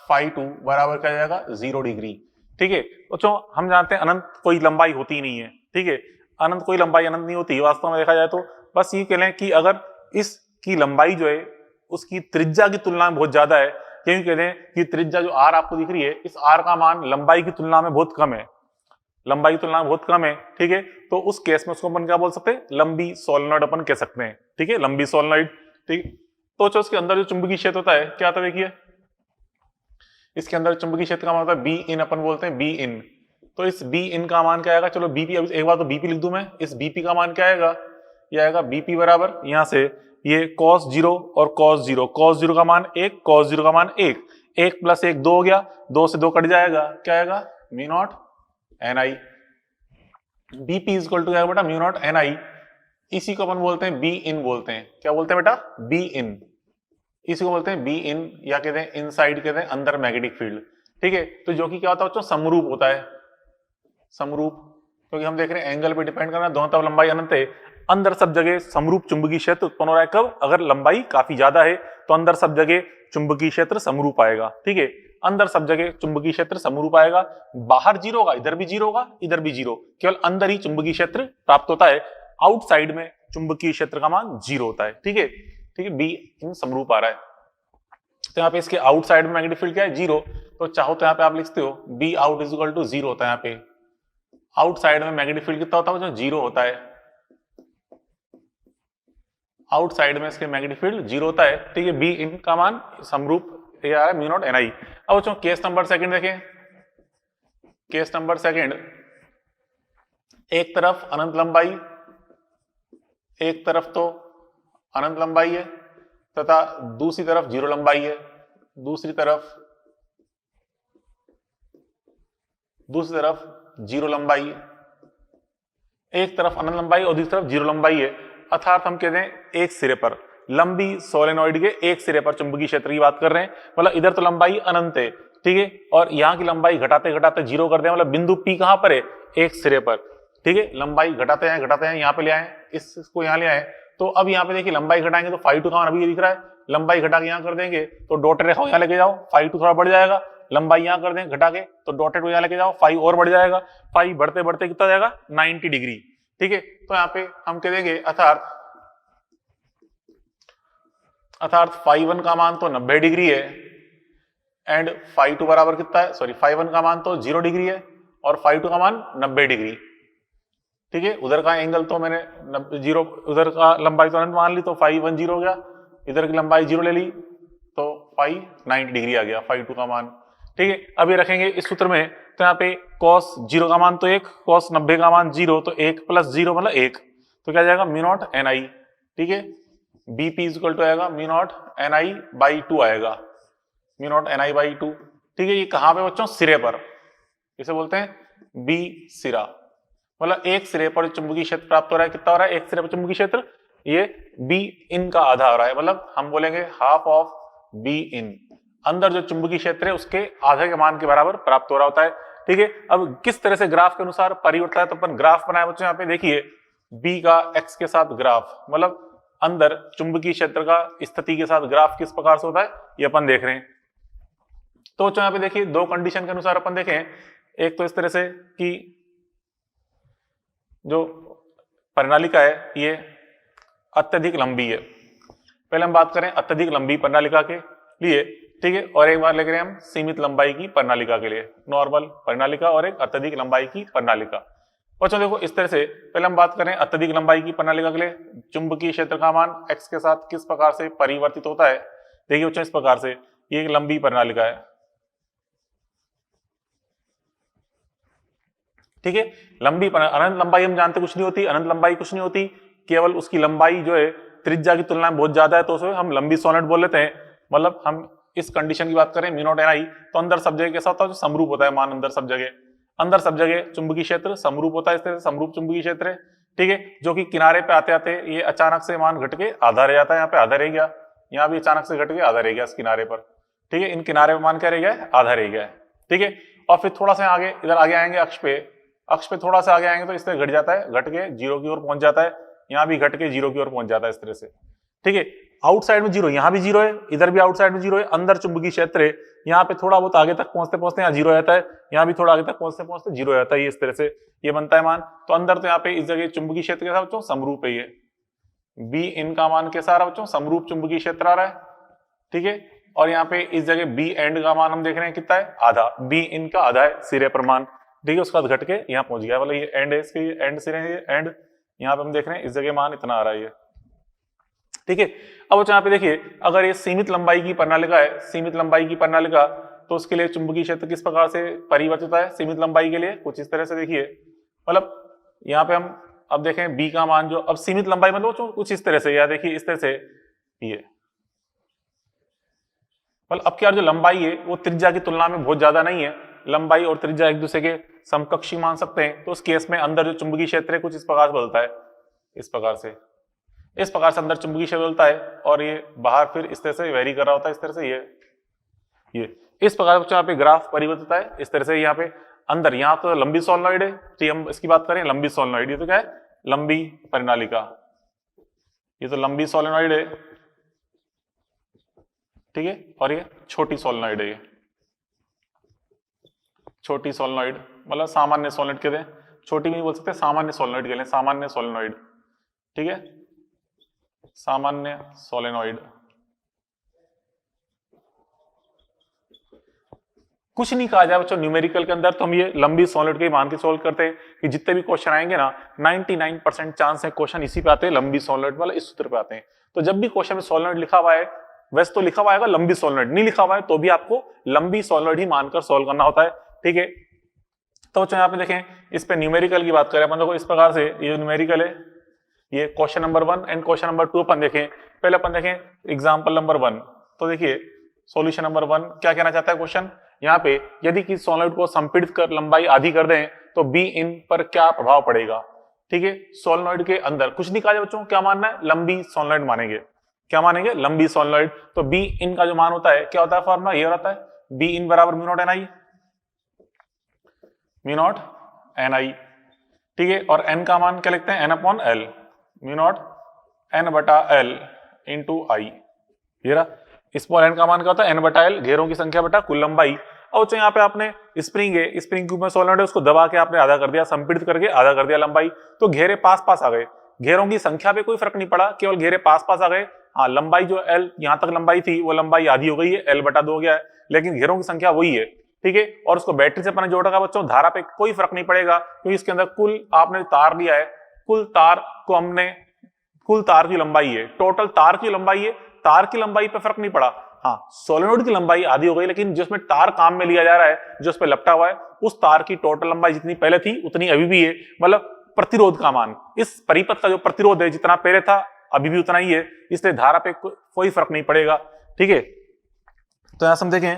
φ2 बराबर क्या जाएगा, 0 डिग्री, ठीक है। बच्चों हम जानते हैं अनंत कोई लंबाई होती नहीं है, ठीक है, अनंत कोई लंबाई अनंत नहीं होती वास्तव में देखा जाए तो। बस ये कह लें कि अगर इसकी लंबाई जो है उसकी त्रिज्या की तुलना में बहुत ज्यादा है, क्यों कहते हैं कि त्रिज्या जो आर आपको दिख रही है, इस आर का मान लंबाई की तुलना में बहुत कम है, लंबाई की तुलना में बहुत कम है, ठीक है। तो उस केस में उसको अपन क्या बोल सकते हैं, लंबी सोलेनोइड अपन कह सकते हैं, ठीक है, लंबी सोलेनोइड, ठीक। तो जो उसके अंदर जो चुंबकीय क्षेत्र होता है क्या होता है, देखिए इसके अंदर चुंबकीय क्षेत्र का मान होता है बी इन, अपन बोलते हैं बी इन। तो इस बी इन का मान क्या आएगा, चलो बीपी, अब एक बार तो बीपी लिख दूं मैं, इस बीपी का मान क्या आएगा, ये आएगा बीपी बराबर यहां से ये cos 0 और cos 0 का मान 1, cos 0 का मान 1, 1 + 1 2 हो गया, 2 से 2 कट जाएगा, क्या आएगा, mu naught NI. BP is equal to क्या बेटा, म्यू नॉट एनआई। इसी को अपन बोलते हैं बी इन बोलते हैं, क्या बोलते हैं बेटा, बी इन, इसी को बोलते हैं बी इन, या कहते हैं इनसाइड, कहते हैं अंदर मैग्नेटिक फील्ड, ठीक है। तो जो कि क्या होता है बच्चों, समरूप होता है, समरूप, क्योंकि हम देख रहे हैं एंगल पे डिपेंड करना, दोनों तरफ लंबाई अनंत है, अंदर सब जगह समरूप चुंबकीय क्षेत्र उत्पन्न हो रहा है। कब, अगर लंबाई काफी ज्यादा है तो अंदर सब जगह चुंबकीय क्षेत्र समरूप आएगा, ठीक है, अंदर सब जगह चुंबकीय क्षेत्र समरूप आएगा, बाहर 0 होगा, इधर भी 0 होगा, इधर भी 0, केवल अंदर ही चुंबकीय क्षेत्र प्राप्त होता है, आउटसाइड में चुंबकीय क्षेत्र का मान 0 होता है, ठीक है, ठीक है, बी इन समरूप आ रहा है। तो यहाँ पे इसके आउटसाइड में मैग्नेटिक फील्ड क्या है, 0, तो चाहो तो यहाँ पे आप लिखते हो B out is equal to 0 होता है, यहाँ पे आउटसाइड में मैग्नेटिक फील्ड कितना होता है, जो 0 होता है, आउटसाइड में इसके मैग्नेटिक फील्ड 0 होता है, ठीक है। बी इन का मान समरूप ये आ रहा है म्यू नॉट एनआई। अब बच्चों केस नंबर 2 देखें, केस नंबर 2, एक तरफ अनंत लंबाई, एक तरफ तो अनंत लंबाई है, तथा दूसरी तरफ जीरो लंबाई है, दूसरी तरफ जीरो लंबाई है, एक तरफ अनंत लंबाई और दूसरी तरफ जीरो लंबाई है, अर्थात हम कहते हैं एक सिरे पर लंबी सोलेनोइड के एक सिरे पर चुंबकीय क्षेत्र की बात कर रहे हैं, मतलब इधर तो लंबाई अनंत है, ठीक है, और यहाँ की लंबाई घटाते घटाते जीरो कर दें, मतलब बिंदु P कहां पर है, एक सिरे पर, ठीक है, लंबाई घटाते हैं यहाँ पे ले आए, इसको यहाँ ले आए, तो अब यहाँ पे देखिए लंबाई घटाएंगे तो φ2 का मान अभी ये दिख रहा है, लंबाई घटा के यहाँ कर देंगे तो डॉटेड रेखा यहाँ लेके जाओ, φ2 थोड़ा बढ़ जाएगा, लंबाई यहाँ कर देंगे घटा के तो डॉटेड को यहाँ लेके जाओ, फाई और बढ़ जाएगा, फाई बढ़ते बढ़ते कितना जाएगा 90 डिग्री, ठीक है, तो यहाँ पे हम कह देंगे अर्थात φ1 का मान तो 90 डिग्री है एंड φ2 बराबर कितना है, सॉरी φ1 का मान तो 0 डिग्री है और φ2 का मान 90 डिग्री, ठीक है, उधर का एंगल तो मैंने 0, उधर का लंबाई तो अनंत मान ली तो φ1 0 हो गया, इधर की लंबाई 0 ले ली तो φ 90 डिग्री आ गया φ2 का मान, ठीक है। अब ये रखेंगे इस सूत्र में, तो यहाँ पे cos 0 का मान तो 1, cos 90 का मान 0, तो 1 + 0 मतलब 1, तो क्या जाएगा म्यू नॉट NI, ठीक है, BP इक्वल टू आएगा म्यू नॉट NI/2 आएगा, म्यू नॉट NI/2, ठीक है। ये कहाँ पे बच्चों, सिरे पर, इसे बोलते हैं B सिरा, मतलब एक सिरे पर चुंबकीय क्षेत्र प्राप्त हो रहा है, कितना हो रहा है, एक सिरे पर चुंबकीय क्षेत्र, ये B इन का आधा हो रहा है, मतलब हम बोलेंगे हाफ ऑफ B इन, अंदर जो चुंबकीय क्षेत्र है उसके आधे के मान के बराबर प्राप्त हो रहा होता है, ठीक है। अब किस तरह से ग्राफ के अनुसार परिवर्तन है, तो अपन ग्राफ बनाए बच्चों, यहाँ पे देखिए B का x के साथ ग्राफ, मतलब अंदर चुंबकीय क्षेत्र का स्थिति के साथ ग्राफ किस प्रकार से होता है ये अपन देख रहे हैं। तो यहाँ पे देखिए दो कंडीशन के अनुसार अपन देखें, एक तो इस तरह से कि जो प्रणालिका है ये अत्यधिक लंबी है, पहले हम बात करें अत्यधिक लंबी प्रणालिका के लिए, ठीक है, और एक बार लेकर हम सीमित लंबाई की प्रणालिका के लिए, नॉर्मल प्रणालिका और एक अत्यधिक लंबाई की प्रणालिका। बच्चों देखो इस तरह से पहले हम बात करें अत्यधिक लंबाई की प्रणालिका के लिए, चुंबकीय क्षेत्र का मान x के साथ किस प्रकार से परिवर्तित होता है, देखिए बच्चों इस प्रकार से, ये एक लंबी प्रणालिका है, ठीक है, लंबी अनंत लंबाई हम जानते कुछ नहीं होती, अनंत लंबाई कुछ नहीं होती, केवल उसकी लंबाई जो है त्रिज्या की तुलना में बहुत ज्यादा है तो उसे हम लंबी सोलेनोइड बोल लेते हैं। मतलब हम इस कंडीशन की बात करें म्यू नॉट NI, तो अंदर सब जगह कैसा होता है, समरूप होता है मान, अंदर सब जगह चुंबकीय क्षेत्र समरूप होता है, इस तरह से समरूप चुंबकीय क्षेत्र है, ठीक है, जो कि किनारे पे आते आते ये अचानक से मान घट के आधा रह जाता है, यहाँ पे आधा रह गया, यहाँ भी अचानक से घट के आधा रह गया इस किनारे पर, ठीक है, इन किनारे पे मान क्या रह गया, आधा रह गया है, ठीक है। और फिर थोड़ा सा आगे इधर आगे आएंगे अक्ष पे थोड़ा सा आगे आएंगे तो इस तरह घट जाता है, घट के 0 की ओर पहुंच जाता है, यहाँ भी घट के 0 की ओर पहुंच जाता है इस तरह से, ठीक है। आउटसाइड में 0, यहाँ भी 0 है, इधर भी आउटसाइड में 0 है, अंदर चुंबकीय क्षेत्र है, यहाँ पे थोड़ा बहुत आगे तक पहुंचते पहुंचते यहाँ 0 हो जाता है, यहाँ भी थोड़ा आगे तक पहुंचते पहुंचते 0 हो जाता है, ये इस तरह से ये बनता है मान। तो अंदर तो यहाँ पे इस जगह चुंबकीय क्षेत्र के साथ बच्चों समरूप है, ये B इन का मान कैसा आ रहा है बच्चों, समरूप चुंबकीय क्षेत्र आ रहा है, ठीक है। और यहाँ पे इस जगह B एंड का मान हम देख रहे हैं कितना है, आधा, B इन का आधा है सिरे पर मान, ठीक है, उसके बाद घट के यहाँ पहुंच गया, मतलब ये एंड है, इसके एंड सिरे है, एंड यहाँ पे हम देख रहे हैं इस जगह मान इतना आ रहा है ये, ठीक है। अब यहाँ पे देखिए अगर ये सीमित लंबाई की प्रणालिका है, सीमित लंबाई की प्रणालिका, तो उसके लिए चुंबकीय क्षेत्र किस प्रकार से परिवर्तित होता है सीमित लंबाई के लिए, कुछ इस तरह से देखिए, मतलब यहाँ पे हम अब देखें B का मान जो, अब सीमित लंबाई मतलब कुछ इस तरह से, या देखिए इस तरह से ये, मतलब अब क्या जो लंबाई है वो त्रिज्या की तुलना में बहुत ज्यादा नहीं है, लंबाई और त्रिज्या एक दूसरे के समकक्षी मान सकते हैं, तो उस केस में अंदर जो चुंबकीय क्षेत्र है कुछ इस प्रकार से बदलता है, इस प्रकार से अंदर चुंबकीय क्षेत्र बदलता है, और ये बाहर फिर इस तरह से वेरी कर रहा होता है, इस तरह से ये इस प्रकार से यहाँ पे ग्राफ परिवर्तित है, इस तरह से यहाँ पे अंदर, यहाँ तो लंबी सोलेनोइड है, ठीक, हम इसकी बात करें लंबी सोलेनोइड, ये तो क्या है लंबी प्रणालिका, ये तो लंबी सोलेनोइड है, ठीक है, और ये छोटी सोलेनोइड है, ये छोटी सोलेनोइड, मतलब सामान्य सोलेनोइड कहते हैं, छोटी भी नहीं बोल सकते, सामान्य सोलेनोइड कहते हैं, सामान्य सोलेनोइड, ठीक है, सामान्य सोलेनोइड। कुछ नहीं कहा जाए बच्चों न्यूमेरिकल के अंदर, तो हम ये लंबी सोलेनोइड के मान के सोल्व करते हैं कि जितने भी क्वेश्चन आएंगे ना 99% चांस है क्वेश्चन इसी पे आते हैं, लंबी सोलेनोइड वाला इस सूत्र पे आते हैं। तो जब भी क्वेश्चन में सोलेनोइड लिखा हुआ है, वैसे तो लिखा हुआ है लंबी सोलेनोइड, नहीं लिखा हुआ है तो भी आपको लंबी सोलेनोइड ही मानकर सोल्व करना होता है, ठीक है। तो बच्चों यहाँ पे देखें, इस पे न्यूमेरिकल की बात करें अपन, देखो इस प्रकार से ये न्यूमेरिकल है, ये question number 1 and question number 2 अपन देखें। पहले अपन देखें एग्जाम्पल नंबर 1। तो देखिए सॉल्यूशन नंबर 1 क्या कहना चाहता है क्वेश्चन, यहाँ पे यदि किसी सॉलिड को संपीड़ित कर लंबाई आधी कर दें तो बी इन पर क्या प्रभाव पड़ेगा। ठीक है, सोलेनोइड के अंदर कुछ नहीं कहा बच्चों, क्या मानना है, लंबी सोलेनोइड मानेंगे। क्या मानेंगे, लंबी सोलेनोइड। तो बी इन का जो मान होता है क्या होता है, फॉर्मूला ये रहता है बी इन बराबर mu naught N I, mu naught N I. ठीक है, और एन का मान क्या लिखते हैं, N upon L, mu naught N बटा एल इंटू आई। ये रहा, स्मॉल एन का मान क्या होता है, एन बटा एल, घेरों की संख्या बटा कुल लंबाई। और यहाँ पे आपने स्प्रिंग है, स्प्रिंग क्यूब में सोलेनोइड है, उसको दबा के आपने आधा कर दिया, संपीड़ित करके आधा कर दिया लंबाई, तो घेरे पास पास आ गए। घेरों की संख्या पे कोई फर्क नहीं पड़ा, केवल घेरे पास पास आ गए। हाँ, लंबाई जो एल यहाँ तक लंबाई थी वो लंबाई आधी हो गई है, एल बटा 2 हो गया है, लेकिन घेरों की संख्या वही है। ठीक है, और उसको बैटरी से अपने जोड़ रखा बच्चों, धारा पे कोई फर्क नहीं पड़ेगा क्योंकि इसके अंदर कुल आपने तार लिया है, कुल तार को हमने, कुल तार की लंबाई है, टोटल तार की लंबाई है, तार की लंबाई पे फर्क नहीं पड़ा। हाँ, सोलेनोइड की लंबाई आधी हो गई, लेकिन जिसमें तार काम में लिया जा रहा है, जो उस पर लपटा हुआ है, उस तार की टोटल लंबाई जितनी पहले थी उतनी अभी भी है। मतलब प्रतिरोध का मान, इस परिपथ का जो प्रतिरोध है जितना पहले था अभी भी उतना ही है, इसलिए धारा पे कोई फर्क नहीं पड़ेगा। ठीक है, तो यहां से हम देखें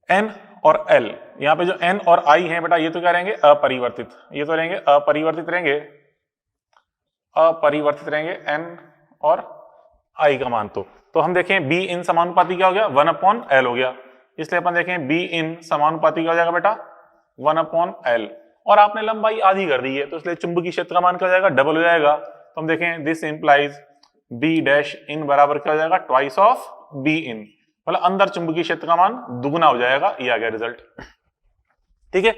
एन और एल, यहाँ पे जो एन और आई है बेटा, ये तो क्या रहेंगे, अपरिवर्तित, ये तो रहेंगे अपरिवर्तित रहेंगे, अपरिवर्तित रहेंगे एन और आई का मान। तो हम देखें बी इन समानुपाती क्या हो गया, 1 अपॉन एल हो गया, इसलिए अपन देखें बी इन समानुपाती क्या हो जाएगा बेटा, 1 अपॉन एल। और आपने लंबाई आधी कर दी है तो इसलिए चुंबकीय क्षेत्र का मान क्या हो जाएगा, डबल हो जाएगा। तो हम देखें this implies B dash in बराबर क्या हो जाएगा, ट्वाइस ऑफ बी इन, मतलब अंदर चुंबकीय क्षेत्र का मान दुगुना हो जाएगा। ये आ गया रिजल्ट। ठीक है,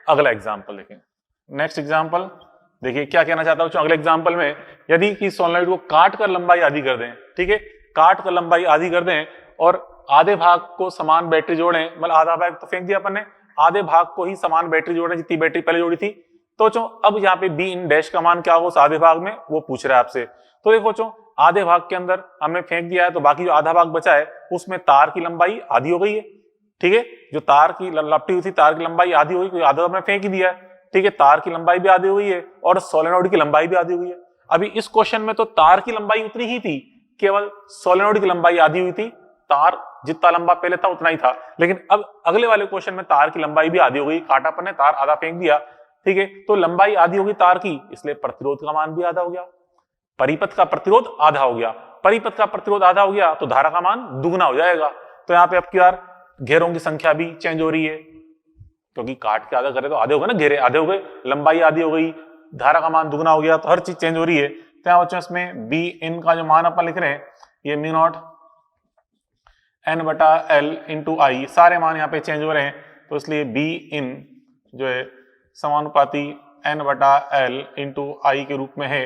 अगला एग्जाम्पल देखें, नेक्स्ट एग्जाम्पल देखिए क्या कहना चाहता हूं अगले एग्जाम्पल में, यदि कि सोलेनोइड को काट कर लंबाई आधी कर दें, ठीक है, काट कर लंबाई आधी कर दें और आधे भाग को समान बैटरी जोड़ें, मतलब आधा भाग तो फेंक दिया अपन ने, आधे भाग को ही समान बैटरी जोड़ें जितनी बैटरी पहले जोड़ी थी। तो बच्चों अब यहाँ पे बी इन डैश का मान क्या होगा उस आधे भाग में, वो पूछ रहा है आपसे। तो देखो बच्चों, आधे भाग के अंदर हमने फेंक दिया है, तो बाकी जो आधा भाग बचा है उसमें तार की लंबाई आधी हो गई है। ठीक है, जो तार की लपटी हुई थी, तार की लंबाई आधी हो गई, आधा हमने फेंक ही दिया है। ठीक है, तार की लंबाई भी आधी हो गई है और सोलेनोइड की लंबाई भी आधी हो गई है। अभी इस क्वेश्चन में तो तार की लंबाई उतनी ही थी, केवल सोलेनोइड की लंबाई आधी हुई थी, तार जितना लंबा पहले था उतना ही था। लेकिन अब अगले वाले क्वेश्चन में तार की लंबाई भी आधी हो गई, काटा पर ने तार आधा फेंक दिया। ठीक है, तो लंबाई आधी होगी तार की, इसलिए प्रतिरोध का मान भी आधा हो गया, परिपथ का प्रतिरोध आधा हो गया। परिपथ का प्रतिरोध आधा हो गया तो धारा का मान दुगना हो जाएगा। तो यहाँ पे अब क्या, घेरों की संख्या भी चेंज हो रही है, क्योंकि काट के आधा करे तो आधे हो गए ना, घेरे आधे हो गए, लंबाई आधी हो गई, धारा का मान दुगना हो गया, तो हर चीज चेंज हो रही है। तो यहाँ बच्चों इसमें बी इन का जो मान अपन लिख रहे हैं, ये म्यू नॉट एन बटा एल इंटू आई, सारे मान यहाँ पे चेंज हो रहे हैं, तो इसलिए बी इन जो है समानुपाती एन बटा एल इंटू आई के रूप में है।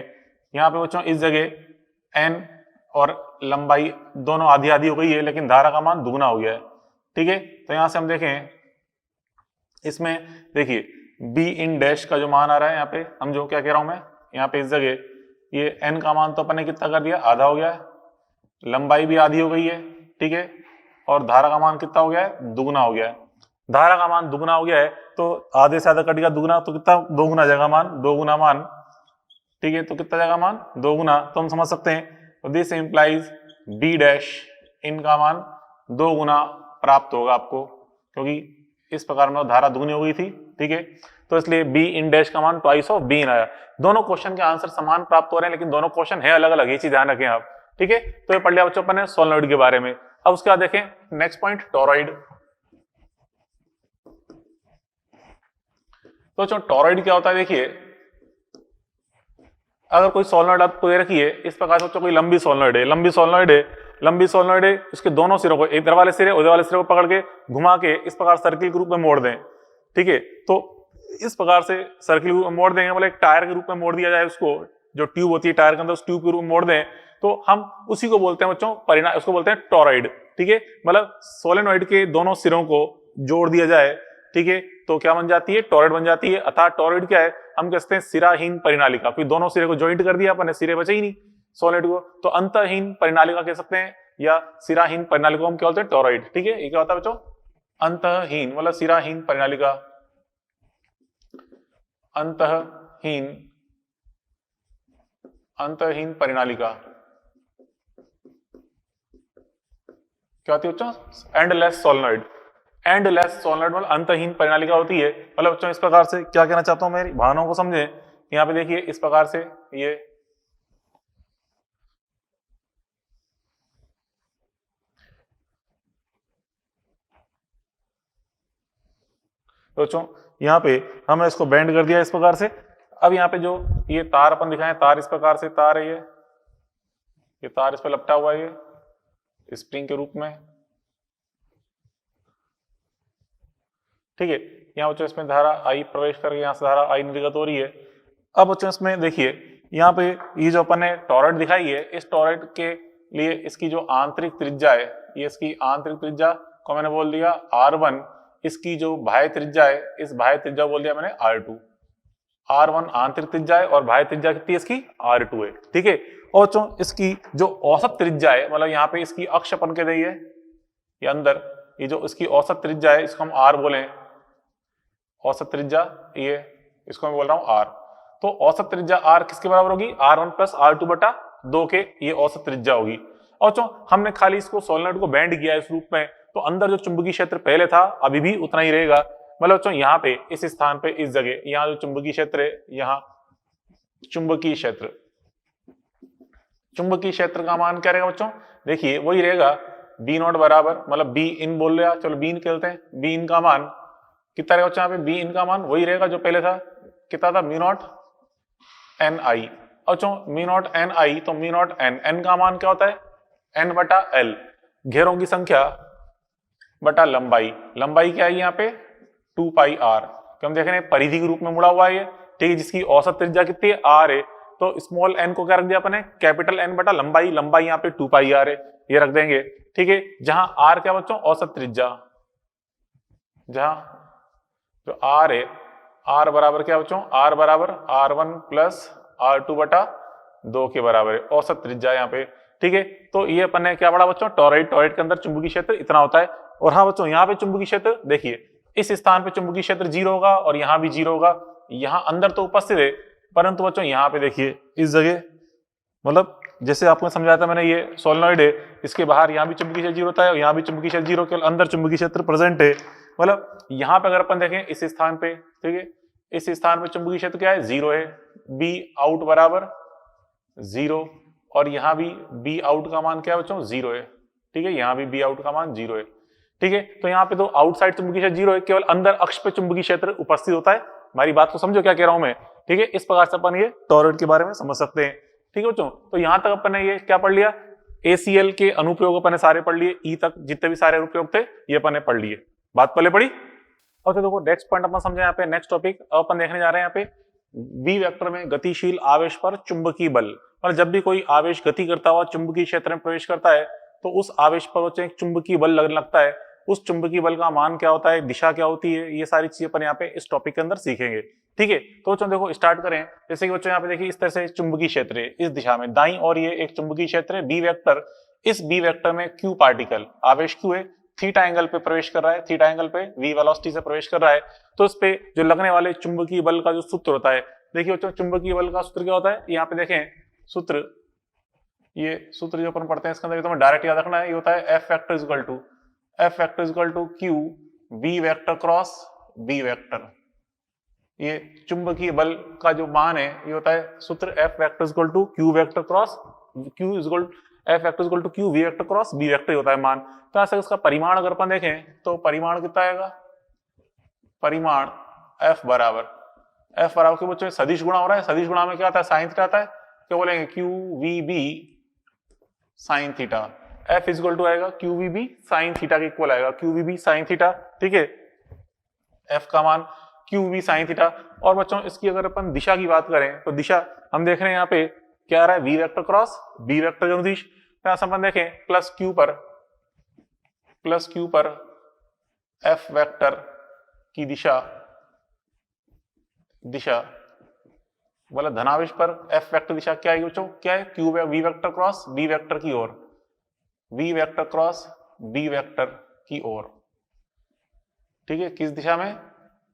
यहाँ पे बच्चों इस जगह एन और लंबाई दोनों आधी आधी हो गई है, लेकिन धारा का मान दुगना हो गया है। ठीक है, तो यहां से हम देखें इसमें, देखिए बी इन डैश का जो मान आ रहा है, यहाँ पे हम जो क्या कह रहा हूं मैं, यहाँ पे इस जगह ये एन का मान तो अपन ने कितना कर दिया, आधा हो गया है, लंबाई भी आधी हो गई है। ठीक है, और धारा का मान कितना हो गया है, दुगना हो गया है। धारा का मान दुगना हो गया है तो आधे से आधा कट गया, दुगना तो कितना, दोगुना जाएगा मान, दोगुना मान। ठीक है, तो कितना जाएगा मान, दोगुना। तो हम समझ सकते हैं this implies B dash in का मान दोगुना प्राप्त होगा आपको, क्योंकि इस प्रकार में धारा दुगनी हो गई थी। ठीक है, तो इसलिए बी इन डैश का मान ट्वाइस ऑफ बी इन आया। दोनों क्वेश्चन के आंसर समान प्राप्त हो रहे हैं, लेकिन दोनों क्वेश्चन है अलग अलग, ये चीज ध्यान रखें आप। ठीक है, तो ये पढ़ लिया बच्चों अपन ने सोलेनोइड के बारे में। अब उसके बाद देखें नेक्स्ट पॉइंट, टोरॉइड। तो बच्चों टोरॉइड क्या होता है, देखिए अगर कोई सोलेनोइड आपको दे रखी है इस प्रकार से, कोई लंबी सोलेनोइड है, लंबी सोलेनोइड है, लंबी सोलेनोइड है, उसके दोनों सिरों को, इधर वाले सिरे उधर वाले सिरे को पकड़ के घुमा के इस प्रकार सर्किल के रूप में मोड़ दें। ठीक है, तो इस प्रकार से सर्किल के रूप में मोड़ देंगे, मतलब एक टायर के रूप में मोड़ दिया जाए उसको, जो ट्यूब होती है टायर के अंदर, उस ट्यूब के रूप में मोड़ दें, तो हम उसी को बोलते हैं बच्चों परिणाम, उसको बोलते हैं टोरॉइड। ठीक है, मतलब सोलेनोइड के दोनों सिरों को जोड़ दिया जाए, ठीक है, तो क्या बन जाती है, टोरॉइड बन जाती है। अर्थात टोरॉइड क्या है, हम कहते हैं सिराहीन परिनालिका, क्योंकि दोनों सिरे को ज्वाइंट कर दिया अपन ने, सिरे बचे ही नहीं सोलेनोइड को, तो अंतहीन परिनालिका कह सकते हैं, या सिराहीन परिनालिका को हम क्या बोलते हैं, टोरॉइड। ठीक है, ये क्या होता है बच्चों, अंतहीन मतलब सिराहीन परिनालिका, अंतहीन अंतहीन परिनालिका क्या होती है बच्चों? Endless solenoid. एंडलेस सोलेनॉइड मतलब अंतहीन परिनालिका होती है। मतलब बच्चों इस प्रकार से क्या कहना चाहता हूं, मेरी भावनाओं को समझे। यहाँ पे देखिए इस प्रकार से ये बच्चों यहाँ पे हमने इसको बेंड कर दिया इस प्रकार से। अब यहाँ पे जो ये तार अपन दिखाएं, तार इस प्रकार से तार है, ये तार इस पर लपटा हुआ है ये स्प्रिंग के रूप में, ठीक है। यहाँ बच्चों इसमें धारा आई प्रवेश करके यहाँ से धारा आई निर्गत हो रही है। अब बच्चों इसमें देखिए यहाँ पे ये जो अपन ने टॉरॉइड दिखाई है, इस टॉरॉइड के लिए इसकी जो आंतरिक त्रिज्या है, ये इसकी आंतरिक त्रिज्या को मैंने बोल दिया R1। इसकी जो बाह्य त्रिज्या है, इस बाह्य त्रिज्या बोल दिया मैंने R2। R1 आंतरिक त्रिज्या है और बाह्य त्रिज्या कितनी है इसकी? R2 है, ठीक है। और बच्चों इसकी जो औसत त्रिज्या है, मतलब यहाँ पे इसकी अक्ष अपन के दी है, ये अंदर ये जो इसकी औसत त्रिज्या है इसको हम R बोले, औसत त्रिज्या ये, इसको मैं बोल रहा हूं R। तो औसत त्रिज्या R किसके बराबर होगी? R1 प्लस R2 बटा 2 के ये औसत त्रिज्या होगी। और जो हमने खाली इसको सोलेनॉइड को बैंड किया इस रूप में, तो अंदर जो चुंबकीय क्षेत्र पहले था अभी भी उतना ही रहेगा। मतलब बच्चों यहाँ पे इस स्थान पे इस जगह यहाँ जो चुंबकीय क्षेत्र है, यहाँ चुंबकीय क्षेत्र, चुंबकीय क्षेत्र का मान क्या रहेगा बच्चों? देखिए वही रहेगा बी नॉट बराबर, मतलब बी इन बोल रहा, चलो बी इन कहते हैं, बी इन का मान कितना रहेगा बच्चों? यहाँ पे बी इन का मान वही रहेगा जो पहले था, कितना था? म्यू नॉट एन आई। और जो म्यू नॉट एन आई, तो म्यू नॉट एन, एन का मान क्या होता है? एन बटा एल, घेरों की संख्या बटा लंबाई। लंबाई क्या है यहाँ पे? 2 पाई आर, कि हम देख रहे हैं परिधि के रूप में मुड़ा हुआ है ये, ठीक है, जिसकी औसत त्रिज्या कितनी है? आर है। तो स्मॉल एन को क्या रख दिया अपने? कैपिटल एन बटा लंबाई, लंबाई यहाँ पे 2 पाई आर है, ये रख देंगे, ठीक है। जहां आर क्या बच्चों? औसत त्रिज्या, जहां जो आर है, आर बराबर क्या बच्चों? आर बराबर R1 प्लस R2 बटा 2 के बराबर है औसत त्रिज्या यहाँ पे, ठीक है। तो ये अपन ने क्या पढ़ा बच्चों? टॉरॉइड, टॉरॉइड के अंदर चुंबकीय क्षेत्र इतना होता है। और हाँ बच्चों यहाँ पे चुंबकीय क्षेत्र देखिए, इस स्थान पे चुंबकीय क्षेत्र 0 होगा और यहाँ भी 0 होगा। यहाँ अंदर तो उपस्थित है, परंतु बच्चों यहाँ पे देखिए इस जगह, मतलब जैसे आपको समझाया था मैंने, ये सोलेनॉइड है, इसके बाहर यहाँ भी चुंबकीय क्षेत्र 0 होता है और यहाँ भी चुंबकीय क्षेत्र 0, केवल अंदर चुंबकीय क्षेत्र प्रेजेंट है। मतलब यहाँ पे अगर अपन देखें इस स्थान पे, ठीक है, इस स्थान पे चुंबकीय क्षेत्र क्या है? 0 है, बी आउट बराबर 0, और यहाँ भी बी आउट का मान क्या है बच्चों? 0 है, ठीक है, यहाँ भी बी आउट का मान 0 है, ठीक है। तो यहाँ पे तो आउटसाइड चुंबकीय क्षेत्र 0 है, केवल अंदर अक्ष पे चुंबकीय क्षेत्र उपस्थित होता है। हमारी बात को समझो क्या कह रहा हूं मैं, ठीक है। इस प्रकार से अपन ये टॉरॉइड के बारे में समझ सकते हैं, ठीक है बच्चों। तो यहां तक अपन ने ये क्या पढ़ लिया? ACL के अनुप्रयोग अपन ने सारे पढ़ लिए, ई तक जितने भी सारे अनुप्रयोग थे ये अपन ने पढ़ लिए, बात पहले पढ़ी। और देखो नेक्स्ट पॉइंट अपन समझे यहाँ पे, नेक्स्ट टॉपिक अपन देखने जा रहे हैं यहाँ पे बी वेक्टर में गतिशील आवेश पर चुंबकीय बल। और जब भी कोई आवेश गति करता हुआ चुंबकीय क्षेत्र में प्रवेश करता है तो उस आवेश पर बच्चों एक चुंबकीय बल लगने लगता है। उस चुंबकीय बल का मान क्या होता है, दिशा क्या होती है, ये सारी चीजें अपन यहाँ पे इस टॉपिक के अंदर सीखेंगे, ठीक है। तो बच्चों देखो स्टार्ट करें। जैसे कि बच्चों यहाँ पे देखिए इस तरह से चुंबकीय क्षेत्र है इस दिशा में, दाईं और ये एक चुंबकीय क्षेत्र है बी वेक्टर। इस बी वेक्टर में क्यू पार्टिकल, आवेश क्यू है, थीटा एंगल पे प्रवेश कर रहा है, थीटा एंगल पे वी वेलोसिटी से प्रवेश कर रहा है। तो इस पे जो लगने वाले चुंबकीय बल का जो सूत्र होता है, देखिए बच्चों चुंबकीय बल का सूत्र क्या होता है, यहाँ पे देखें सूत्र, ये सूत्र जो अपन पढ़ते हैं इसके अंदर तो डायरेक्ट याद रखना है, ये होता है F vector equal to Q V vector cross B vector. ये चुंबकीय बल का जो मान है ये होता है सूत्र F vector equal to Q vector cross F vector equal to Q V vector cross B vector होता है मान। तो ऐसा इसका परिमाण अगर अपन देखें तो परिमाण कितना आएगा, परिमाण F बराबर के बच्चों सदिश गुणा हो रहा है, सदिश गुणा में क्या आता है, साइन थीटा आता है, क्या बोलेंगे Q V B sine theta. F equal to आएगा Q V B sine theta के इक्वल आएगा, Q V B sine theta, ठीक है। F का मान Q V साइन थीटा। और बच्चों इसकी अगर अपन दिशा की बात करें तो दिशा हम देख रहे हैं यहाँ पे क्या आ रहा है, V vector cross B vector के अनुदिश। अपन देखें प्लस Q पर F वेक्टर की दिशा वाला धनावेश पर F वेक्टर दिशा क्या है बच्चों, क्या है Q V vector cross B vector की ओर, V vector cross B vector की ओर, ठीक है। किस दिशा में,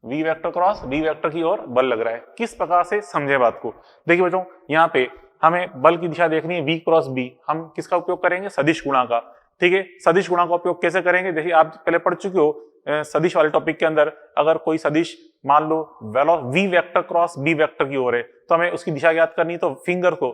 V vector cross B vector की ओर बल लग रहा है। किस प्रकार से समझे बात को, देखिए बच्चों यहाँ पे हमें बल की दिशा देखनी है v क्रॉस b, हम किसका उपयोग करेंगे? सदिश गुणा का। ठीक है, सदिश गुणा का उपयोग कैसे करेंगे? देखिए आप पहले पढ़ चुके हो सदिश वाले टॉपिक के अंदर, अगर कोई सदिश मान लो v vector cross b vector की ओर है तो हमें उसकी दिशा ज्ञात करनी है, तो फिंगर को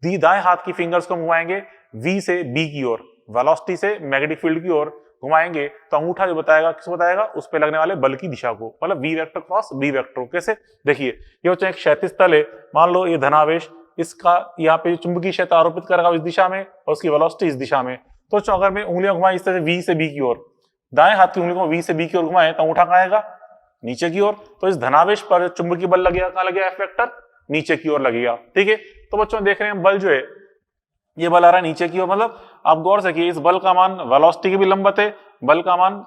दाएं हाथ की फिंगर्स को घुमाएंगे v से b की ओर, वेलोसिटी से मैग्नेटिक फील्ड की ओर घुमाएंगे तो अंगूठा जो बताएगा, किस बताएगा? उस पे लगने वाले बल की दिशा को, मतलब v vector cross b vector. कैसे? देखिए ये बच्चों एक क्षैतिज तल है, मान लो ये धनावेश, इसका यहाँ पे चुंबकीय क्षेत्र आरोपित करेगा इस दिशा में और उसकी वेलोसिटी इस दिशा में। तो अगर मैं उंगलियां घुमाई इस तरह से v से b की ओर, दाएं हाथ की उंगली को v से b की ओर घुमाए तो अंगूठा कहाँ आएगा? नीचे की ओर। तो इस धनावेश पर चुंबकीय बल लगेगा, कहाँ लगेगा? F वेक्टर नीचे की ओर लगेगा। ठीक है, तो बच्चों देख रहे हैं बल जो है ये बल आ रहा है नीचे की ओर, मतलब आप गौर से किए इस बल का मान वेलोसिटी के भी लंबवत है, बल का मान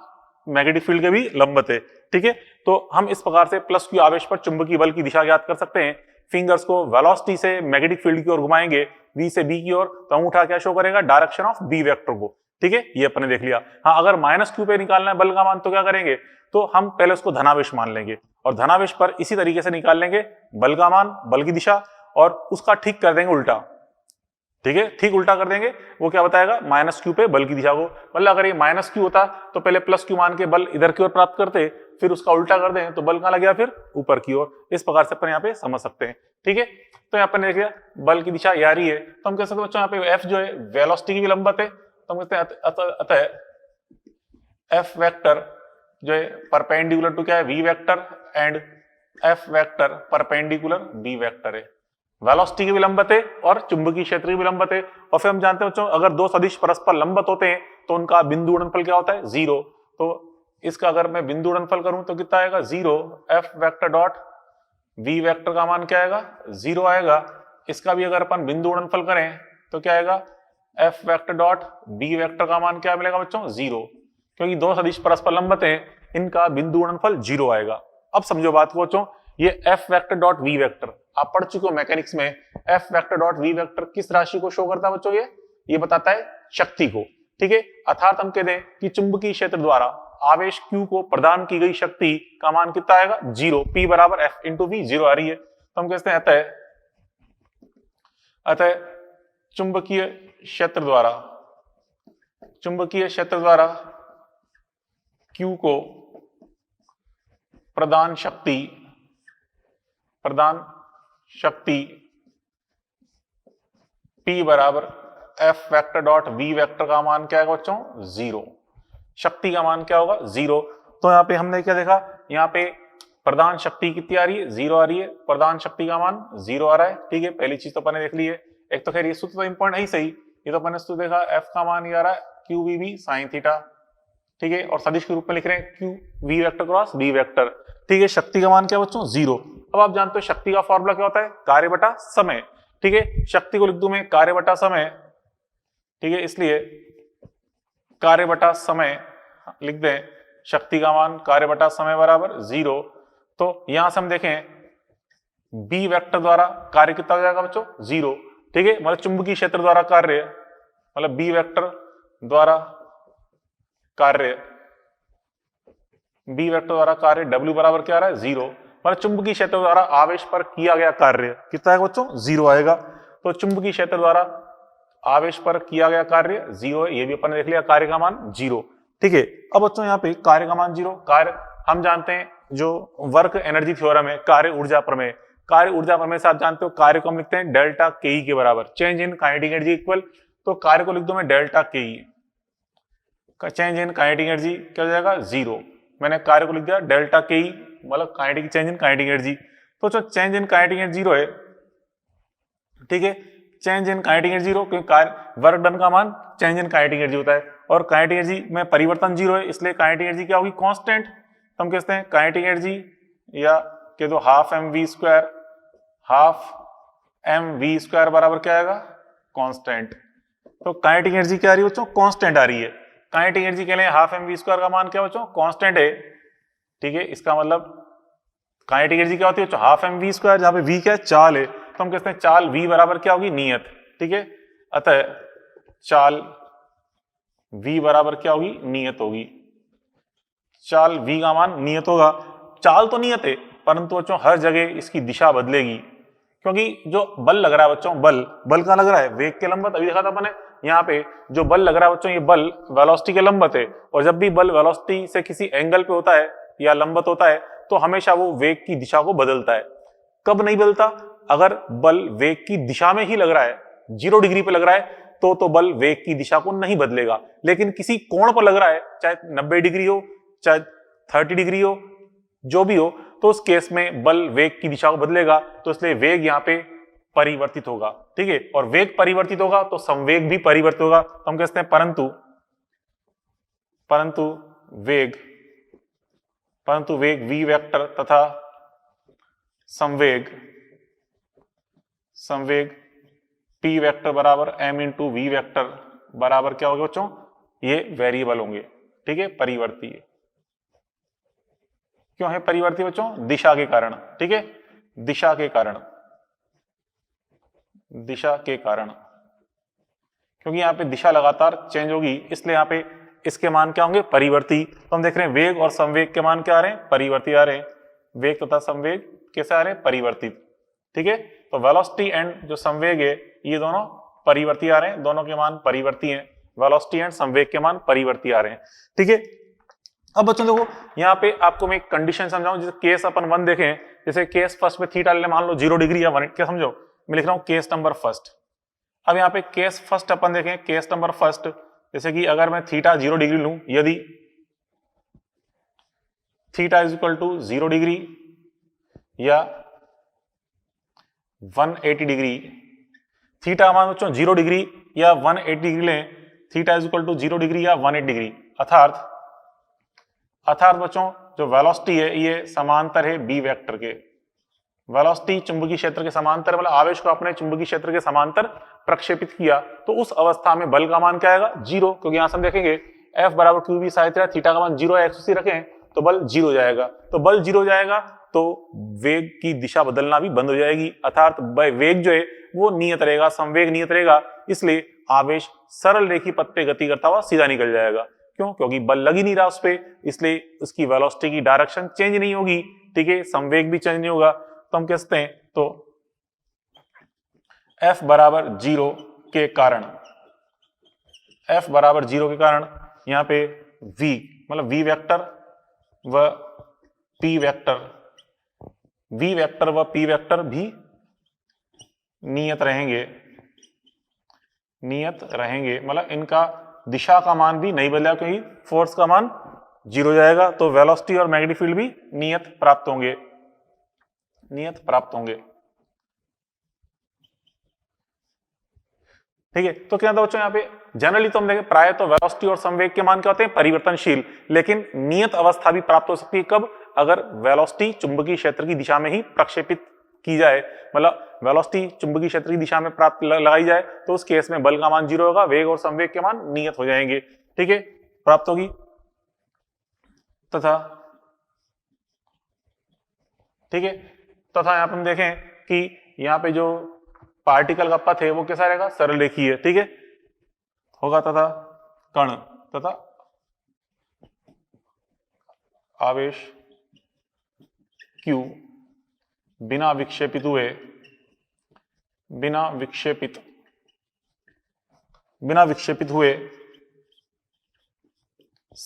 मैग्नेटिक फील्ड के भी लंबवत है। ठीक है, तो हम इस प्रकार से प्लस q आवेश पर चुंबकीय बल की दिशा ज्ञात कर सकते हैं। फिंगर्स को वेलोसिटी से मैग्नेटिक फील्ड की ओर घुमाएंगे v से b की ओर, तो अंगूठा क्या शो करेगा? डायरेक्शन ऑफ b वेक्टर को। ठीक है, ये अपने देख लिया। हाँ, अगर माइनस q पे निकालना है बल का मान तो क्या करेंगे? तो हम पहले उसको धनावेश मान लेंगे और धनावेश पर इसी तरीके से निकाल लेंगे बल का मान, बल की दिशा, और उसका ठीक कर देंगे उल्टा। ठीक है, ठीक उल्टा कर देंगे, वो क्या बताएगा? माइनस q पे बल की दिशा को। मतलब अगर ये माइनस q होता तो पहले प्लस q मान के बल इधर की ओर प्राप्त करते, फिर उसका उल्टा कर दें तो बल कहां लग गया? फिर ऊपर की ओर। इस प्रकार से अपन यहाँ पे समझ सकते हैं। ठीक है, तो यहाँ पर देख लिया बल की दिशा यारी है, तो हम कह सकते हैं बच्चों यहाँ पे f जो है वेलोसिटी की भी लंबवत है, तो हम कहते हैं अतः f वेक्टर जो है परपेंडिकुलर टू क्या है? v vector, and f vector perpendicular b vector है। वेलोसिटी की भी लंबवत है और चुंबकीय क्षेत्र की भी लंबवत है। और फिर हम जानते हैं बच्चों अगर दो सदिश परस्पर लंबवत होते हैं तो उनका बिंदु गुणनफल क्या होता है? 0। तो इसका अगर मैं बिंदु गुणनफल करूं तो कितना आएगा? 0। f vector dot v vector का मान क्या आएगा? 0 आएगा। इसका भी अगर अपन बिंदु गुणनफल करें तो क्या आएगा? f vector dot b vector का मान क्या मिलेगा बच्चों? 0, क्योंकि दो सदिश परस्पर लंबवत हैं, इनका बिंदु गुणनफल 0 आएगा। अब समझो बात को बच्चों, ये f vector dot v vector आप पढ़ चुके हो मैकेनिक्स में, f vector dot v vector किस राशि को शो करता है बच्चों? ये बताता है शक्ति को। ठीक है, अर्थात हम कह दें कि चुंबकीय क्षेत्र द्वारा आवेश q को प्रदान की गई शक्ति का मान कितना आएगा? 0। p बराबर f इंटू v, 0 आ रही है, तो हम कहते हैं अतः चुंबकीय क्षेत्र द्वारा q को प्रदान शक्ति P बराबर F vector dot V vector का मान क्या है बच्चों? 0। शक्ति का मान क्या होगा? 0। तो यहाँ पे हमने क्या देखा? यहाँ पे प्रदान शक्ति कितनी आ रही है? 0 आ रही है। प्रदान शक्ति का मान 0 आ रहा है। ठीक है, पहली चीज तो अपन ने देख ली है। एक तो खैर ये सूत्र तो इंपॉर्टेंट है ही सही, ये तो अपन ने सूत्र देखा, F का मान ये आ रहा है QVB साइन थीटा। ठीक है, और सदिश के रूप में लिख रहे हैं QV vector cross B vector. ठीक है, शक्ति का मान क्या बच्चों? 0। अब आप जानते हो शक्ति का फॉर्मूला क्या होता है? कार्य बटा समय। ठीक है, शक्ति को लिख दूं मैं कार्य बटा समय। ठीक है, इसलिए कार्य बटा समय लिख दें, शक्ति का मान कार्य बटा समय बराबर 0। तो यहां से हम देखें B वेक्टर द्वारा कार्य कितना हो जाएगा बच्चों? 0। ठीक है, मतलब चुंबकीय क्षेत्र द्वारा कार्य, मतलब B वेक्टर द्वारा कार्य, B वेक्टर द्वारा कार्य W बराबर क्या आ रहा है? 0। मतलब चुंबकीय क्षेत्र द्वारा आवेश पर किया गया कार्य कितना है बच्चों? 0 आएगा। तो चुंबकीय क्षेत्र द्वारा आवेश पर किया गया कार्य 0 है, ये भी अपन ने देख लिया, कार्य का मान 0। ठीक है, अब बच्चों यहाँ पे कार्य का मान 0, कार्य हम जानते हैं जो वर्क एनर्जी थ्योरम है, कार्य ऊर्जा प्रमेय, कार्य ऊर्जा प्रमेय से आप जानते हो कार्य को हम लिखते हैं डेल्टा के के बराबर, change in kinetic energy equal. तो कार्य को लिख दो मैं डेल्टा के, चेंज इन काइनेटिक एनर्जी क्या हो जाएगा? 0। मैंने कार्य को लिख दिया डेल्टा के, मतलब kinetic change in kinetic energy. तो जो चेंज इन काइनेटिक एनर्जी 0 है, ठीक है, चेंज इन काइनेटिक एनर्जी 0, क्योंकि कार्य वर्क डन का मान चेंज इन काइनेटिक एनर्जी होता है, और काइनेटिक एनर्जी में परिवर्तन 0 है, इसलिए काइनेटिक एनर्जी क्या होगी? कांस्टेंट। तो हम कहते हैं काइनेटिक एनर्जी या कह दो हाफ एम वी स्क्वायर बराबर क्या आएगा? कांस्टेंट। तो काइनेटिक एनर्जी क्या आ रही है बच्चों? कांस्टेंट आ रही है। काइनेटिक एनर्जी के लिए हाफ एम वी स्क्वायर का मान क्या बच्चों? कांस्टेंट है। ठीक है, इसका मतलब काइनेटिक एनर्जी क्या होती है? हाफ एम वी स्क्वायर, जहां पे वी क्या है? चाल है, तो हम कहते हैं चाल v बराबर क्या होगी? नियत। ठीक है, अतः चाल v बराबर क्या होगी? नियत होगी। चाल v का मान नियत होगा। चाल तो नियत है, परंतु बच्चों हर जगह इसकी दिशा बदलेगी। क्योंकि जो बल लग रहा है बच्चों, बल कहाँ लग रहा है, वेग के लंबवत। अभी देखा था अपने यहाँ पे जो बल लग रहा है बच्चों, ये बल वेलोसिटी के लंबवत है, और जब भी बल वेलोसिटी से किसी एंगल पे होता है या लंबवत होता है तो हमेशा वो वेग की दिशा को बदलता है। कब नहीं बदलता, अगर बल वेग की दिशा में ही लग रहा है, 0 डिग्री पे लग रहा है तो बल वेग की दिशा को नहीं बदलेगा। लेकिन किसी कोण पर लग रहा है, चाहे 90 डिग्री हो चाहे 30 डिग्री हो, जो भी हो, तो उस केस में बल वेग की दिशा को बदलेगा, तो इसलिए वेग यहाँ पे परिवर्तित होगा। ठीक है, और वेग परिवर्तित होगा तो संवेग भी परिवर्तित होगा। तो हम कहते हैं परंतु वेग v वेक्टर तथा संवेग p वेक्टर बराबर m इंटू वी वेक्टर बराबर क्या होगा बच्चों, ये वेरिएबल होंगे। ठीक है, परिवर्ती है। क्यों है परिवर्ती बच्चों, दिशा के कारण। ठीक है, दिशा के कारण, क्योंकि यहाँ पे दिशा लगातार चेंज होगी, इसलिए यहाँ पे इसके मान क्या होंगे, परिवर्ती। तो हम देख रहे हैं वेग और संवेग के मान क्या आ रहे हैं, परिवर्ती आ रहे हैं। वेग तथा संवेग कैसे आ रहे हैं, परिवर्तित। ठीक है, तो वेलोसिटी एंड जो संवेग है ये दोनों परिवर्ती आ रहे हैं, दोनों के मान परिवर्ती हैं। वेलोसिटी एंड संवेग के मान परिवर्ती आ रहे हैं। ठीक है, अब बच्चों देखो यहाँ पे आपको मैं एक कंडीशन समझाऊं, जैसे केस अपन 1 देखें, जैसे केस फर्स्ट में थीटा ले मान लो 0 डिग्री या 1, क्या समझो, मैं लिख रहा हूं केस नंबर फर्स्ट। अब यहाँ पे केस फर्स्ट अपन देखें, केस नंबर फर्स्ट, जैसे कि अगर मैं थीटा 0 डिग्री लूं, यदि theta is equal to 0 degree या 180 डिग्री, थीटा मान बच्चों 0 डिग्री या 180 डिग्री लें, theta is equal to 0 degree या 180 डिग्री, अर्थात बच्चों जो वेलोसिटी है ये समांतर है बी वेक्टर के। वेलोसिटी चुंबकीय क्षेत्र के समांतर, मतलब आवेश को अपने चुंबकीय क्षेत्र के समांतर प्रक्षेपित किया, तो उस अवस्था में बल का मान क्या आएगा, 0, क्योंकि यहां से हम देखेंगे F बराबर Q B sine theta, theta का मान 0 है, एक्स रखें तो बल 0 हो जाएगा। तो बल 0 हो जाएगा तो वेग की दिशा बदलना भी बंद हो जाएगी, अर्थात वेग जो है वो नियत रहेगा, संवेग नियत रहेगा, इसलिए आवेश सरल रेखीय पथ पे गति करता हुआ सीधा निकल जाएगा। क्यों, क्योंकि बल लग ही नहीं रहा उस पे, इसलिए उसकी वेलोसिटी की डायरेक्शन चेंज नहीं होगी। ठीक है, संवेग भी चेंज नहीं होगा। तो हम कहते हैं तो F बराबर 0 के कारण, यहाँ पे V मतलब V वेक्टर व P वेक्टर भी नियत रहेंगे, मतलब इनका दिशा का मान भी नहीं बदला, क्योंकि फोर्स का मान 0 हो जाएगा, तो वेलोसिटी और मैग्नेटिक फील्ड भी नियत प्राप्त होंगे। ठीक है, तो क्या था बच्चों, यहाँ पे जनरली तो हम देखें प्राय तो वेलोसिटी और संवेग के मान क्या होते हैं, परिवर्तनशील, लेकिन नियत अवस्था भी प्राप्त हो सकती है। कब, अगर वेलोसिटी चुंबकीय क्षेत्र की दिशा में ही प्रक्षेपित की जाए, मतलब वेलोसिटी चुंबकीय क्षेत्र की दिशा में प्राप्त लगाई जाए, तो उस केस में बल का मान 0 होगा, वेग और संवेग के मान नियत हो जाएंगे। ठीक है, प्राप्त होगी। तथा ठीक है, तथा यहाँ पर हम देखें कि यहाँ पे जो पार्टिकल का पथ है वो कैसा रहेगा, सरल रेखीय है। ठीक है, होगा तथा कण तथा आवेश Q बिना विक्षेपित हुए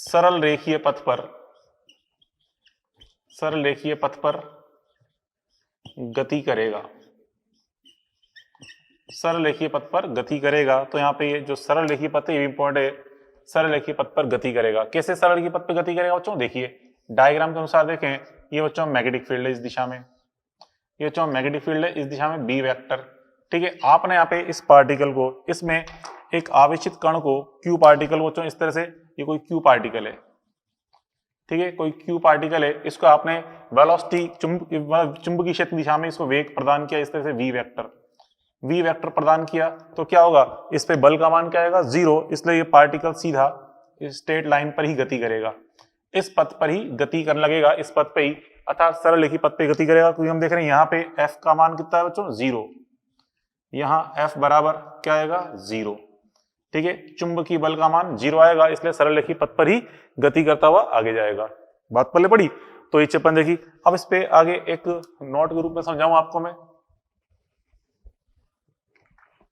सरल रेखीय पथ पर गति करेगा। तो यहाँ पे ये जो सरल रेखीय पथ है ये इंपॉर्टेंट है, सरल रेखीय पथ पर गति करेगा। कैसे सरल रेखीय पथ पर गति करेगा बच्चों, देखिए डायग्राम के अनुसार देखें, ये बच्चों मैग्नेटिक फील्ड है इस दिशा में, ये बच्चों मैग्नेटिक फील्ड है इस दिशा में बी वेक्टर। ठीक है, आपने यहाँ पे इस पार्टिकल को, इसमें एक आवेशित कण को, क्यू पार्टिकल बच्चों इस तरह से, ये कोई क्यू पार्टिकल है, ठीक है, कोई क्यू पार्टिकल है, इसको आपने वेलोसिटी चुंबकीय क्षेत्र दिशा में इसको वेग प्रदान किया, इस तरह से वी वेक्टर प्रदान किया, तो क्या होगा, इस पे बल का मान क्या आएगा, 0, इसलिए ये पार्टिकल सीधा स्ट्रेट लाइन पर ही गति करेगा, इस पथ पर ही गति करने लगेगा, इस पथ पे ही, अर्थात सरल रेखीय पथ पे गति करेगा। क्योंकि हम देख रहे हैं यहाँ पे F का मान कितना है बच्चों, 0, यहाँ F बराबर क्या आएगा, 0। ठीक है, चुंबकीय बल का मान 0 आएगा, इसलिए सरल रेखीय पथ पर ही गति करता हुआ आगे जाएगा। बात पल्ले पड़ी, तो ये चेपन देखी। अब इस पे आगे एक नोट के रूप में समझाऊं आपको मैं,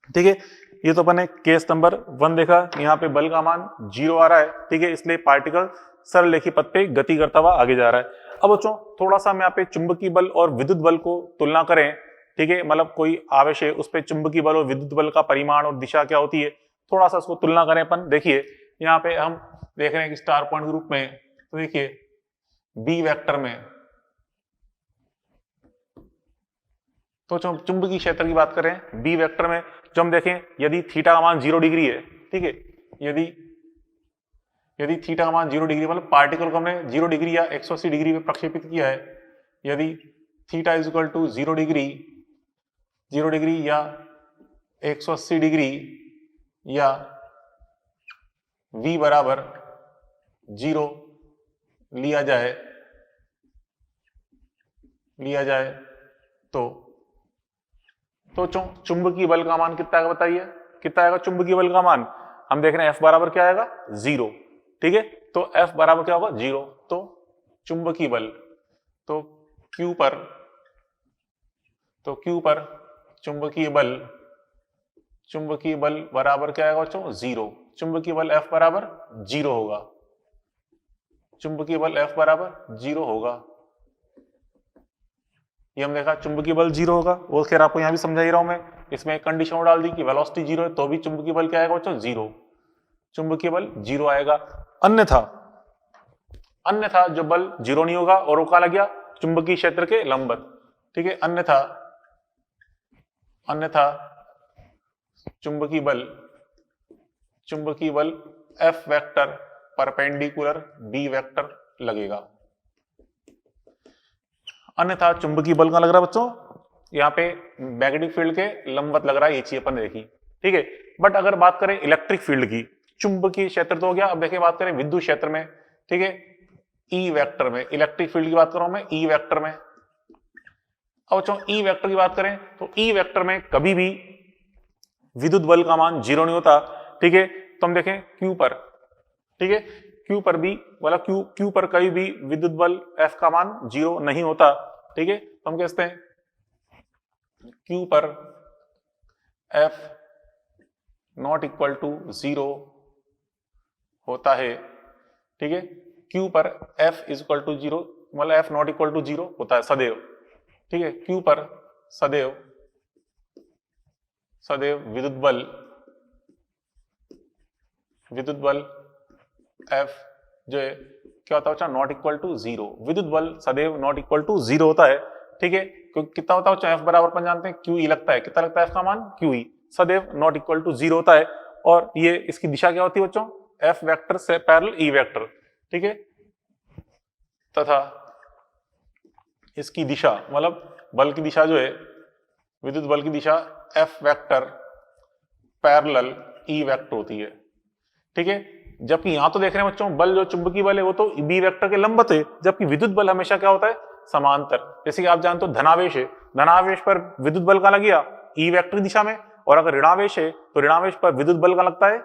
ठीक है, ये तो अपन ने केस नंबर 1 देखा, यहाँ पे बल का मान 0 आ रहा है। ठीक है, इसलिए पार्टिकल सरलरेखी पथ पे गति करता हुआ आगे जा रहा है। अब बच्चों थोड़ा सा हम यहाँ पे चुंबकीय बल और विद्युत बल को तुलना करें। ठीक है, मतलब कोई आवेश है उस पे चुंबकीय बल और विद्युत बल का परिमाण और दिशा क्या होती है, थोड़ा सा उसको तुलना करें अपन। देखिए यहाँ पे हम देख रहे हैं कि स्टार पॉइंट के रूप में, तो देखिए बी वेक्टर में तो चुंबकीय क्षेत्र की बात करें बी वेक्टर में, जो हम देखें यदि थीटा का मान 0 डिग्री है, ठीक है, यदि थीटा का मान 0 डिग्री मतलब पार्टिकल को हमने 0 डिग्री या 180 डिग्री में प्रक्षेपित किया है, यदि theta is equal to 0 degree या 180 डिग्री या v बराबर 0 लिया जाए तो चुंबकीय बल का मान कितना आएगा बताइए, कितना आएगा चुंबकीय बल का मान? हम देख रहे हैं F बराबर क्या आएगा 0। ठीक है, तो F बराबर क्या होगा 0, तो चुंबकीय बल तो Q पर चुंबकीय बल बराबर क्या आएगा बच्चों 0। चुंबकीय बल F बराबर 0 होगा, चुंबकीय बल F बराबर 0 होगा। ये हम देखा चुंबकीय बल 0 होगा। वो खैर आपको यहां भी समझा ही रहा हूं मैं, इसमें एक कंडीशन और डाल दी कि वेलोसिटी 0 है तो भी चुंबकीय बल क्या आएगा बच्चों 0, चुंबकीय बल 0 आएगा। अन्यथा जो बल 0 नहीं होगा और वो कहां लग गया चुंबकीय क्षेत्र के लंबवत। ठीक है, अन्यथा चुंबकीय बल F vector perpendicular B vector लगेगा। अन्यथा चुंबकीय बल कहां लग रहा है बच्चों, यहाँ पे मैग्नेटिक फील्ड के लंबवत लग रहा है, ये चीज अपन ने देखी। ठीक है, बट अगर बात करें इलेक्ट्रिक फील्ड की, चुंबकीय क्षेत्र तो हो गया, अब देखिए बात करें विद्युत क्षेत्र में। ठीक है, ई वेक्टर में, इलेक्ट्रिक फील्ड की बात कर रहा हूं मैं ई वेक्टर में। अब बच्चों ई वेक्टर की बात करें तो ई वेक्टर में कभी भी विद्युत बल का मान 0 नहीं होता। ठीक है, तो हम देखें क्यू पर, ठीक है, क्यू पर भी वाला क्यू पर कभी भी विद्युत बल F का मान 0 नहीं होता। ठीक है, तो हम कहते हैं क्यू पर F नॉट इक्वल टू 0 होता है। ठीक है, क्यू पर F इज इक्वल टू 0 मतलब F नॉट इक्वल टू 0 होता है सदैव। ठीक है, क्यू पर सदैव विद्युत बल F जो है क्या होता है बच्चा नॉट इक्वल टू 0, विद्युत बल सदैव नॉट इक्वल टू 0 होता है। ठीक है, कितना होता है बच्चा F बराबर अपन जानते हैं QE लगता है, कितना लगता है F का मान QE, सदैव नॉट इक्वल टू 0 होता है। और ये इसकी दिशा क्या होती है बच्चों F वेक्टर से पैरेलल E वेक्टर। ठीक है, तथा इसकी दिशा मतलब बल की दिशा जो है विद्युत बल की दिशा F vector parallel E vector होती है। ठीक है, जबकि यहां तो देख रहे हैं बच्चों बल जो चुंबकीय बल है वो तो बी वेक्टर के लंबवत है, जबकि विद्युत बल हमेशा क्या होता है समांतर। जैसे कि आप जानते हो धनावेश है, धनावेश पर विद्युत बल का लग गया ई वेक्टर की दिशा में, और अगर ऋणावेश है तो ऋणावेश पर विद्युत बल का लगता है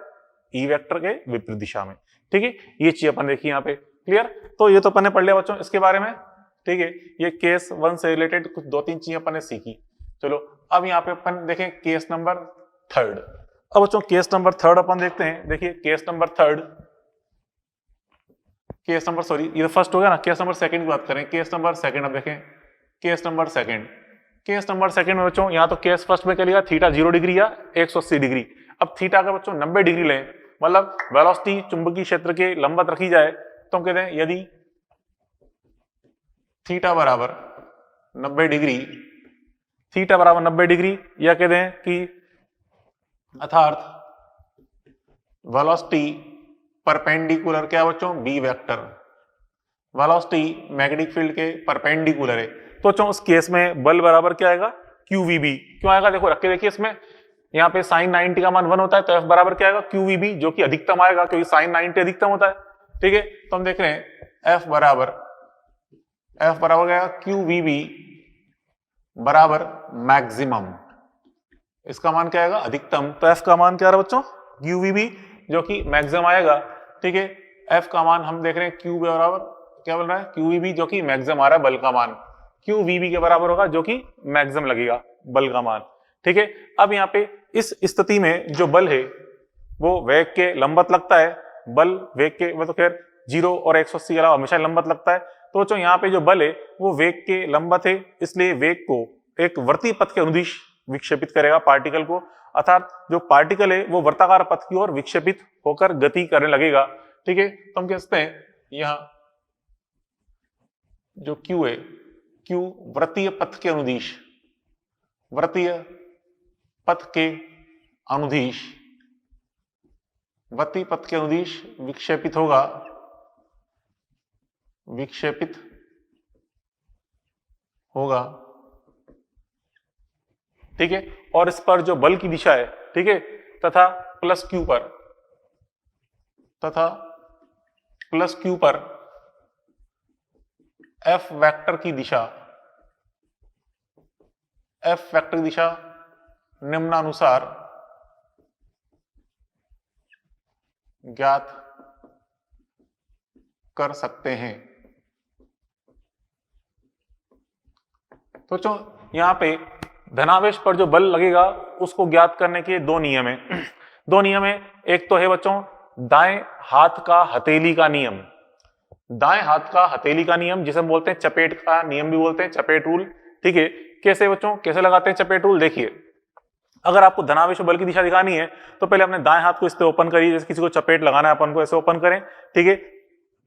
ई वेक्टर के विपरीत दिशा में। ठीक है, ये चीज अपन देखी यहाँ पे क्लियर। तो ये तो अपन ने पढ़ लिया बच्चों इसके बारे में। ठीक है, ये केस 1 से रिलेटेड कुछ 2-3 चीजें अपन ने सीखी। चलो अब यहाँ पे अपन देखें केस नंबर 3। अब बच्चों केस नंबर 3 अपन देखते हैं। देखिए केस नंबर सॉरी ये फर्स्ट हो गया ना, केस नंबर 2 की बात करें। केस नंबर 2 अब देखें, केस नंबर 2 में बच्चों यहाँ तो केस फर्स्ट में क्या लिया थीटा 0 डिग्री या 180 डिग्री। अब थीटा का बच्चों 90 डिग्री लें, मतलब वेलोसिटी चुंबकीय क्षेत्र के लंबवत रखी जाए, तो हम कहते हैं यदि थीटा बराबर 90 डिग्री या कहते हैं कि अर्थात वेलोसिटी परपेंडिकुलर क्या बच्चों B vector, velocity magnetic field के परपेंडिकुलर है, तो बच्चों उस केस में बल बराबर क्या आएगा QVB। क्यों आएगा देखो रख के देखिए, इसमें यहाँ पे sin 90 का मान 1 होता है, तो F बराबर क्या आएगा QVB, जो कि अधिकतम आएगा क्योंकि sin 90 अधिकतम होता है। ठीक है, तो हम देख रहे हैं F बराबर क्या QVB बराबर मैक्सिमम, इसका मान क्या आएगा अधिकतम, तो F का मान क्या आ रहा है बच्चों QVB जो कि मैक्सिमम आएगा। ठीक है, F का मान हम देख रहे हैं Q बराबर क्या बोल रहा है QVB जो कि मैक्सिमम आ रहा है, बल का मान QVB के बराबर होगा जो कि मैक्सिमम लगेगा बल का मान। ठीक है। अब यहाँ पे इस स्थिति में जो बल है वो वेग के लंबवत लगता है, बल वेग के मतलब खैर 0 और 180 के अलावा हमेशा लंबवत लगता है। तो बच्चों यहाँ पे जो बल है वो वेग के लंबवत है, इसलिए वेग को एक वर्तीय पथ के अनुदिश विक्षेपित करेगा पार्टिकल को, अर्थात जो पार्टिकल है वो वर्ताकार पथ की ओर विक्षेपित होकर गति करने लगेगा। ठीक है, तो हम कह सकते हैं यहाँ जो Q है, Q वृत्तीय पथ के अनुदिश, वृत्तीय पथ के अनुदिश, वृत्तीय पथ के अनुदिश विक्षेपित होगा, विक्षेपित होगा। ठीक है, और इस पर जो बल की दिशा है, ठीक है, तथा प्लस Q पर, तथा प्लस Q पर F वेक्टर की दिशा, F वेक्टर की दिशा निम्नानुसार ज्ञात कर सकते हैं। तो बच्चों यहां पे धनावेश पर जो बल लगेगा उसको ज्ञात करने के दो नियम है। दो नियम है, एक तो है बच्चों दाएं हाथ का हथेली का नियम, दाएं हाथ का हथेली का नियम जिसे हम बोलते हैं चपेट का नियम भी बोलते हैं, चपेट रूल। ठीक है, कैसे बच्चों, कैसे लगाते हैं चपेट रूल? देखिए, अगर आपको धनावेश बल की दिशा दिखानी है तो पहले अपने दाएं हाथ को इस पे ओपन करिए, जैसे किसी को चपेट लगाना है अपन को ऐसे ओपन करें। ठीक है,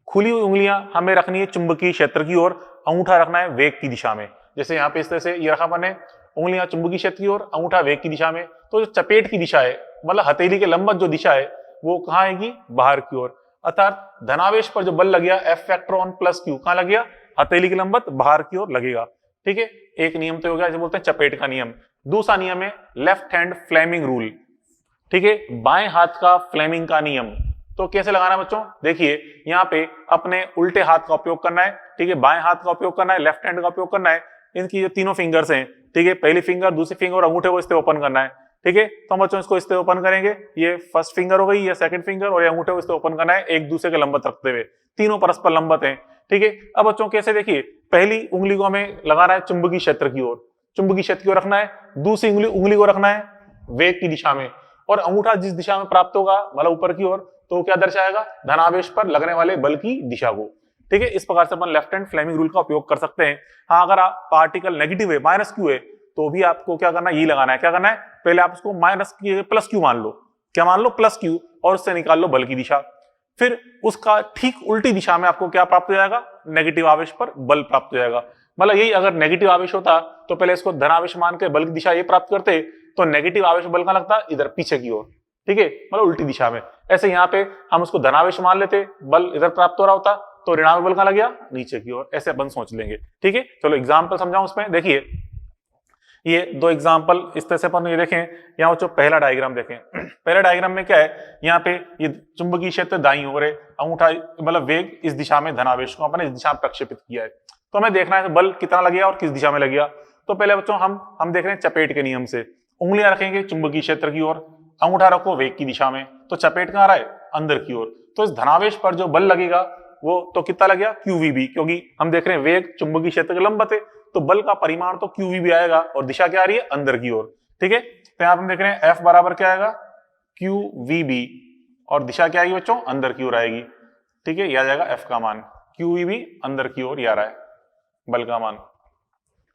खुली हुई उंगलियां हमें रखनी है चुंबकीय क्षेत्र की ओर, अंगूठा रखना है वेग की दिशा में। जैसे यहाँ पे इस तरह से ये रखा अपन ने, उंगलियां चुंबकीय क्षेत्र की ओर, अंगूठा वेग की दिशा में। तो जो चपेट की दिशा है मतलब हथेली के लंबवत जो दिशा है वो कहाँ आएगी? बाहर की ओर। अर्थात धनावेश पर जो बल लग गया F vector on plus Q कहाँ लग गया? हथेली के लंबवत बाहर की ओर लगेगा। ठीक है, एक नियम तो हो गया, इसे बोलते हैं चपेट का नियम। दूसरा नियम है लेफ्ट हैंड फ्लेमिंग रूल। ठीक है, बाएं हाथ का फ्लेमिंग का नियम। तो कैसे लगाना है बच्चों? देखिए, यहाँ पे अपने उल्टे हाथ का उपयोग करना है। ठीक है, बाएं हाथ का उपयोग करना है, लेफ्ट हैंड का उपयोग करना है। इनकी जो तीनों फिंगर्स हैं, ठीक है, पहली फिंगर, दूसरी फिंगर और अंगूठे को इस तरह ओपन करना है। ठीक है, तो हम बच्चों इसको इस तरह ओपन करेंगे, ये फर्स्ट फिंगर हो गई, ये सेकंड फिंगर, और ये अंगूठे को इस तरह ओपन करना है एक दूसरे के लंबवत रखते हुए, तीनों परस्पर लंबवत हैं। ठीक है, अब बच्चों कैसे? देखिए, पहली उंगली को हमें लगाना है चुंबकीय क्षेत्र की ओर, चुंबकीय क्षेत्र की ओर रखना है। दूसरी उंगली को रखना है वेग की दिशा में, और अंगूठा जिस दिशा में प्राप्त होगा मतलब ऊपर की ओर, तो क्या दर्शाएगा? धनावेश पर लगने वाले बल की दिशा को। ठीक है, इस प्रकार से अपन लेफ्ट हैंड फ्लेमिंग रूल का उपयोग कर सकते हैं। हाँ, अगर आप पार्टिकल नेगेटिव है, माइनस Q है, तो भी आपको क्या करना है? ये लगाना है। क्या करना है? पहले आप उसको माइनस प्लस Q मान लो। क्या मान लो? प्लस Q, और उससे निकाल लो बल की दिशा। फिर उसका ठीक उल्टी दिशा में आपको क्या प्राप्त हो जाएगा? नेगेटिव आवेश पर बल प्राप्त हो जाएगा। मतलब यही, अगर नेगेटिव आवेश होता तो पहले इसको धनावेश मान के बल की दिशा ये प्राप्त करते, तो नेगेटिव आवेश बल का लगता इधर पीछे की ओर। ठीक है, मतलब उल्टी दिशा में। ऐसे यहाँ पे हम उसको धनावेश मान लेते, बल इधर प्राप्त हो रहा होता, तो ऋणावेश बल का लग गया नीचे की ओर। ऐसे अपन सोच लेंगे। ठीक है, चलो एग्जाम्पल समझाऊं उसमें। देखिए, ये दो एग्जाम्पल इस तरह से अपन ये देखें। यहाँ बच्चों पहला डायग्राम देखें। पहला डायग्राम में क्या है? यहाँ पे ये चुंबकीय क्षेत्र दाईं ओर है, अंगूठा मतलब वेग इस दिशा में, धनावेश को अपन इस दिशा में प्रक्षेपित किया है। तो हमें देखना है बल कितना लगेगा और किस दिशा में लगेगा। तो पहले बच्चों हम देख रहे हैं चपेट के नियम से। उंगलियां रखेंगे चुंबकीय क्षेत्र की ओर, अंगूठा रखो वेग की दिशा में, तो चपेट कहाँ रहा है? अंदर की ओर। तो इस धनावेश पर जो बल लगेगा वो तो कितना लग गया? QVB, क्योंकि हम देख रहे हैं वेग चुंबकीय क्षेत्र के लंबवत है, तो बल का परिमाण तो QVB आएगा, और दिशा क्या आ रही है? अंदर की ओर। ठीक है, तो यहाँ हम देख रहे हैं F बराबर क्या आएगा? QVB, और दिशा क्या आएगी बच्चों? अंदर की ओर आएगी। ठीक है, यह आ जाएगा F का मान, QVB अंदर की ओर आ रहा है बल का मान।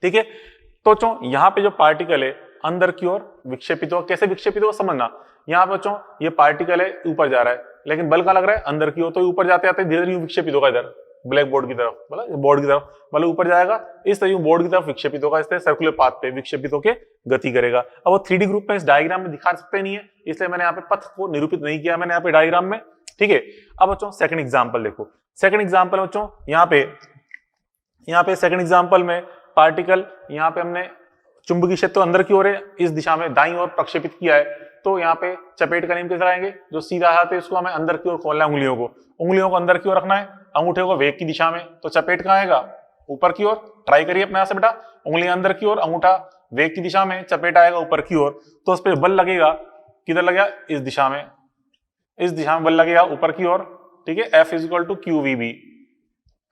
ठीक है, तो बच्चों यहाँ पे जो पार्टिकल है अंदर की ओर विक्षेपित हो, कैसे विक्षेपित हो समझना। यहाँ पे बच्चों ये पार्टिकल है ऊपर जा रहा है, लेकिन बल का लग रहा है अंदर की ओर, तो ऊपर जाते जाते धीरे धीरे विक्षेपित होगा इधर ब्लैक बोर्ड की तरफ, मतलब बोर्ड की तरफ, मतलब ऊपर जाएगा इस तरह बोर्ड की तरफ विक्षेपित होगा, इस तरह सर्कुलर पाथ पे विक्षेपित होकर गति करेगा। अब वो 3D ग्रुप में इस डायग्राम में दिखा सकते नहीं है, इसलिए मैंने यहाँ पे पथ को निरूपित नहीं किया मैंने यहाँ पे डायग्राम में। ठीक है, अब बच्चों सेकंड एग्जांपल देखो। सेकंड एग्जांपल बच्चों यहाँ पे सेकंड एग्जांपल में पार्टिकल यहाँ पे हमने चुंबकीय क्षेत्र अंदर की ओर है, इस दिशा में दाईं ओर प्रक्षेपित किया है। तो यहाँ पे चपेट का नियम कैसे लगाएंगे? जो सीधा हाथ है उसको हमें अंदर की ओर खोलना है, उंगलियों को अंदर की ओर रखना है, अंगूठे को वेग की दिशा में, तो चपेट कहाँ आएगा? ऊपर की ओर। ट्राई करिए अपने हाथ से बेटा, उंगलियां अंदर की ओर, अंगूठा वेग की दिशा में, चपेट आएगा ऊपर की ओर। तो उस पर बल लगेगा, किधर लगेगा? इस दिशा में, इस दिशा में बल लगेगा ऊपर की ओर। ठीक है, F = QVB,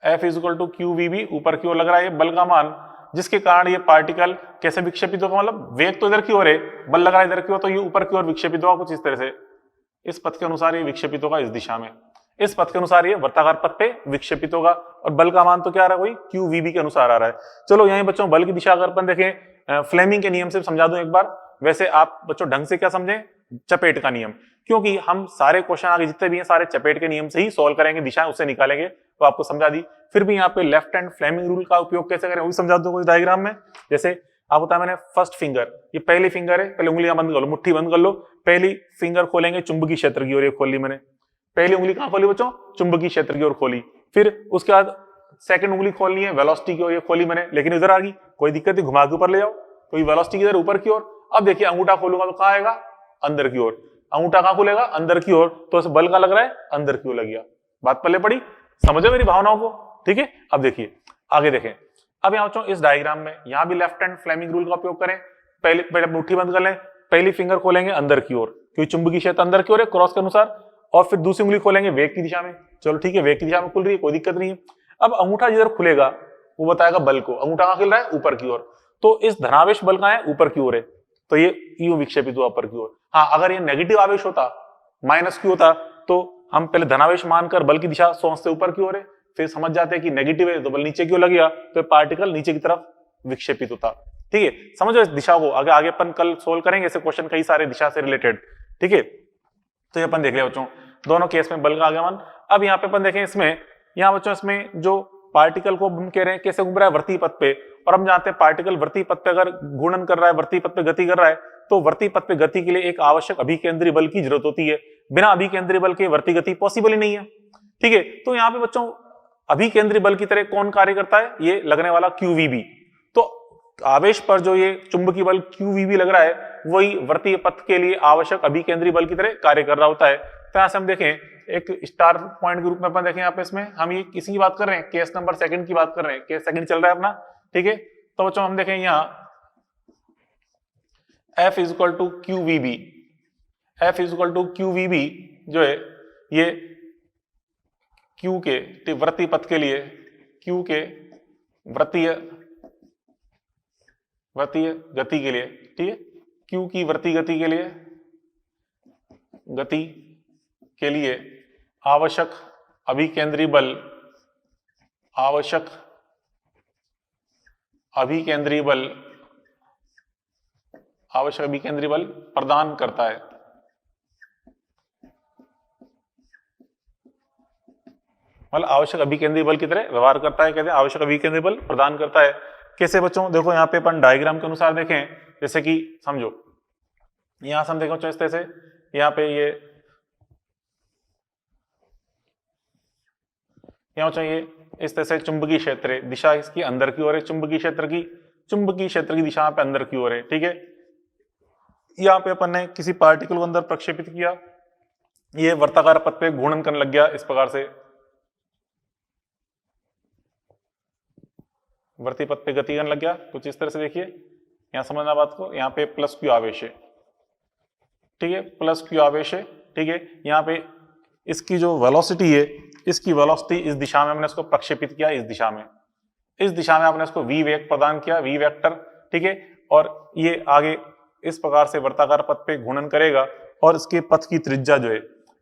F = QVB ऊपर की ओर लग रहा है ये बल का मान। जिसके कारण ये पार्टिकल कैसे विक्षेपित होगा, मतलब वेग तो इधर की ओर है, बल लगा इधर की ओर, तो ये ऊपर की ओर विक्षेपित होगा कुछ इस तरह से। इस पथ के अनुसार ये विक्षेपित होगा इस दिशा में, इस पथ के अनुसार ये वृत्ताकार पथ पे विक्षेपित होगा। और बल का मान तो क्या आ रहा है, वही QVB के अनुसार आ रहा है। चलो यहीं बच्चों बल की दिशा अगर अपन देखें, फ्लेमिंग के नियम से समझा दूं एक बार। वैसे आप बच्चों ढंग से क्या समझें, चपेट का नियम, क्योंकि हम सारे क्वेश्चन आगे जितने भी हैं सारे चपेट के नियम से ही सोल्व करेंगे, दिशाएं उससे निकालेंगे, तो आपको समझा दी। फिर भी यहाँ पे लेफ्ट हैंड फ्लेमिंग रूल का उपयोग कैसे करें वो भी समझा दूं कुछ डायग्राम में। जैसे आप बताया मैंने फर्स्ट फिंगर, ये पहली फिंगर है, पहले उंगलियां बंद कर लो, मुट्ठी बंद कर लो, पहली फिंगर खोलेंगे चुंबकीय क्षेत्र की ओर, ये खोल ली मैंने, पहली उंगली कहां खोली बच्चों, चुंबकीय क्षेत्र की ओर खोली। फिर उसके बाद सेकंड उंगली खोलनी है वेलोसिटी की ओर, ये खोली मैंने, लेकिन इधर आ गई, कोई दिक्कत नहीं, घुमा के ऊपर ले जाओ, तो ये वेलोसिटी इधर ऊपर की ओर। अब देखिए अंगूठा खोलूंगा तो कहां आएगा, अंदर की ओर, अंगूठा कहां खुलेगा, अंदर की ओर, तो इस बल का लग रहा है अंदर की ओर लग गया। बात पल्ले पड़ी, समझो मेरी भावनाओं को, ठीक है। अब देखिए आगे देखें, अब यहाँ बच्चों इस डायग्राम में यहाँ भी लेफ्ट हैंड फ्लेमिंग रूल का उपयोग करें। पहले मुट्ठी बंद कर लें, पहली फिंगर खोलेंगे अंदर की ओर, क्योंकि चुंबकीय क्षेत्र अंदर की ओर है क्रॉस के अनुसार, और फिर दूसरी उंगली खोलेंगे वेग की दिशा में। चलो ठीक है, वेग की दिशा में खुल रही है, कोई दिक्कत नहीं है। अब अंगूठा जिधर खुलेगा वो बताएगा बल को, अंगूठा कहां खुल रहा है, ऊपर की ओर, तो इस धनावेश बल कहां है, ऊपर की ओर है, तो ये यूं विक्षेपित हुआ ऊपर की ओर। हाँ अगर ये नेगेटिव आवेश होता, माइनस क्यू होता, तो हम पहले धनावेश मानकर बल की दिशा सोच से ऊपर की ओर है, फिर समझ जाते हैं कि नेगेटिव है तो बल नीचे क्यों लग गया, तो पार्टिकल नीचे की तरफ विक्षेपित होता। ठीक है, समझो इस दिशा को, आगे आगे अपन कल सोल्व करेंगे ऐसे क्वेश्चन कई सारे दिशा से रिलेटेड। ठीक है, तो ये अपन देख लिया बच्चों दोनों केस में बल का आगमन। अब यहाँ पे अपन देखें इसमें, यहाँ बच्चों इसमें जो पार्टिकल को हम कह रहे हैं कैसे घूम रहा है, वृत्तीय पथ पे, और हम जानते हैं पार्टिकल वृत्तीय पथ पे अगर घूर्णन कर रहा है, वृत्तीय पथ पे गति कर रहा है, तो वृत्तीय पथ पे गति के लिए एक आवश्यक अभिकेंद्री बल की जरूरत होती है। बिना अभिकेंद्री बल के वृत्तीय गति पॉसिबल ही नहीं है। ठीक है, तो यहाँ पे बच्चों अभिकेंद्री बल की तरह कौन कार्य करता है, ये लगने वाला QVB। तो आवेश पर जो ये चुंबकीय बल QVB लग रहा है वही वृत्तीय पथ के लिए आवश्यक अभिकेंद्री बल की तरह कार्य कर रहा होता है। तो यहां से हम देखें एक स्टार पॉइंट के रूप में अपन देखें यहाँ पे, इसमें हम ये किसी की बात कर रहे हैं, केस नंबर सेकंड की बात कर रहे हैं, केस सेकंड चल रहा है अपना। ठीक है, तो बच्चों हम देखें यहाँ F is equal to QVB, F is equal to QVB जो है ये Q के वृत्तीय पथ के लिए, Q के वृत्तीय गति के लिए, ठीक है, Q की वृत्तीय गति के लिए आवश्यक अभिकेंद्री बल प्रदान करता है। मतलब आवश्यक अभिकेंद्री बल की तरह व्यवहार करता है, कहते हैं आवश्यक अभिकेंद्री बल प्रदान करता है। कैसे बच्चों, देखो यहाँ पे अपन डायग्राम के अनुसार देखें, जैसे कि समझो यहां से हम देखो इस तरह से, यहाँ पे ये यहाँ चाहिए इस तरह से चुंबकीय क्षेत्र है, दिशा इसकी अंदर की ओर है, चुंबकीय क्षेत्र की दिशा पे अंदर की ओर है। ठीक है, यहाँ पे अपन ने किसी पार्टिकल को अंदर प्रक्षेपित किया, ये वर्ताकार पथ पे घूर्णन करने लग गया, इस प्रकार से वृत्तीय पथ पे गति करने लग गया कुछ इस तरह से। देखिए यहाँ समझना बात को, यहाँ पे प्लस Q आवेश है, ठीक है, प्लस Q आवेश है। ठीक है, यहाँ पे इसकी जो वेलोसिटी है, इसकी वेलोसिटी इस दिशा में हमने इसको प्रक्षेपित किया, इस दिशा में हमने इसको V वेग प्रदान किया, V वेक्टर। ठीक है, और ये आगे इस प्रकार से वर्ताकार पथ पे घूर्णन करेगा, और इसके पथ की त्रिज्या जो है,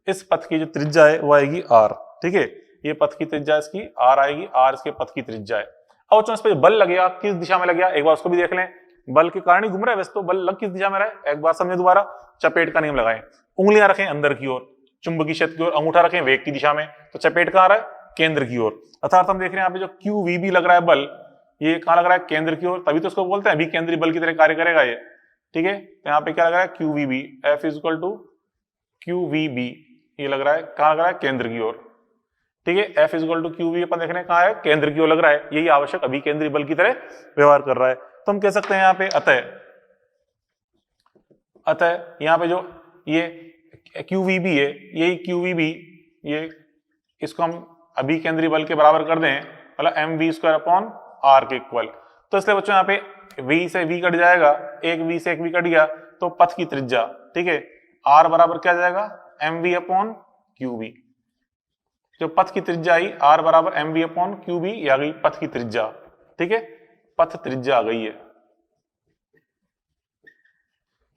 इस पथ की जो त्रिज्या है वो आएगी R। ठीक है, ये पथ की त्रिज्या इसकी R आएगी, R इसके पथ की त्रिज्या है। अब बच्चों इस पे बल लगेगा, किस दिशा में लग गया एक बार उसको भी देख लें। बल के कारण ही घूम रहा है, वैसे तो बल लग किस दिशा में रहा है एक बार समझे दोबारा। चपेट का नियम लगाएं, उंगलियां रखें अंदर की ओर, चुंबकीय क्षेत्र की ओर, अंगूठा रखें वेग की दिशा में, तो चपेट कहां आ रहा है, केंद्र की ओर। अर्थात हम देख रहे हैं यहाँ पे जो QVB लग रहा है बल, ये कहां लग रहा है, केंद्र की ओर, तभी तो इसको बोलते हैं अभिकेंद्री बल की तरह कार्य करेगा ये। ठीक है, तो यहाँ पे क्या लग रहा है, QVB, F is equal to QVB, ये लग रहा है कहां लग रहा है, केंद्र की ओर। ठीक है, F is equal to QV अपन देख रहे हैं कहां है, केंद्र की ओर लग रहा है, यही आवश्यक अभिकेंद्री बल की तरह व्यवहार कर रहा है। तो हम कह सकते हैं यहाँ पे अतः यहाँ पे जो ये QVB है, यही QVB, ये इसको हम अभिकेंद्री बल के बराबर कर दें, मतलब mv² अपॉन r के इक्वल। तो इसलिए बच्चों यहाँ पे v से v कट जाएगा, एक v से एक v कट गया, तो पथ की त्रिज्या, ठीक है, r बराबर क्या जाएगा, mv अपॉन qv। जो पथ की त्रिज्या आई r बराबर mv अपॉन qv, आ गई पथ की त्रिज्या। ठीक है, पथ त्रिज्या आ गई है।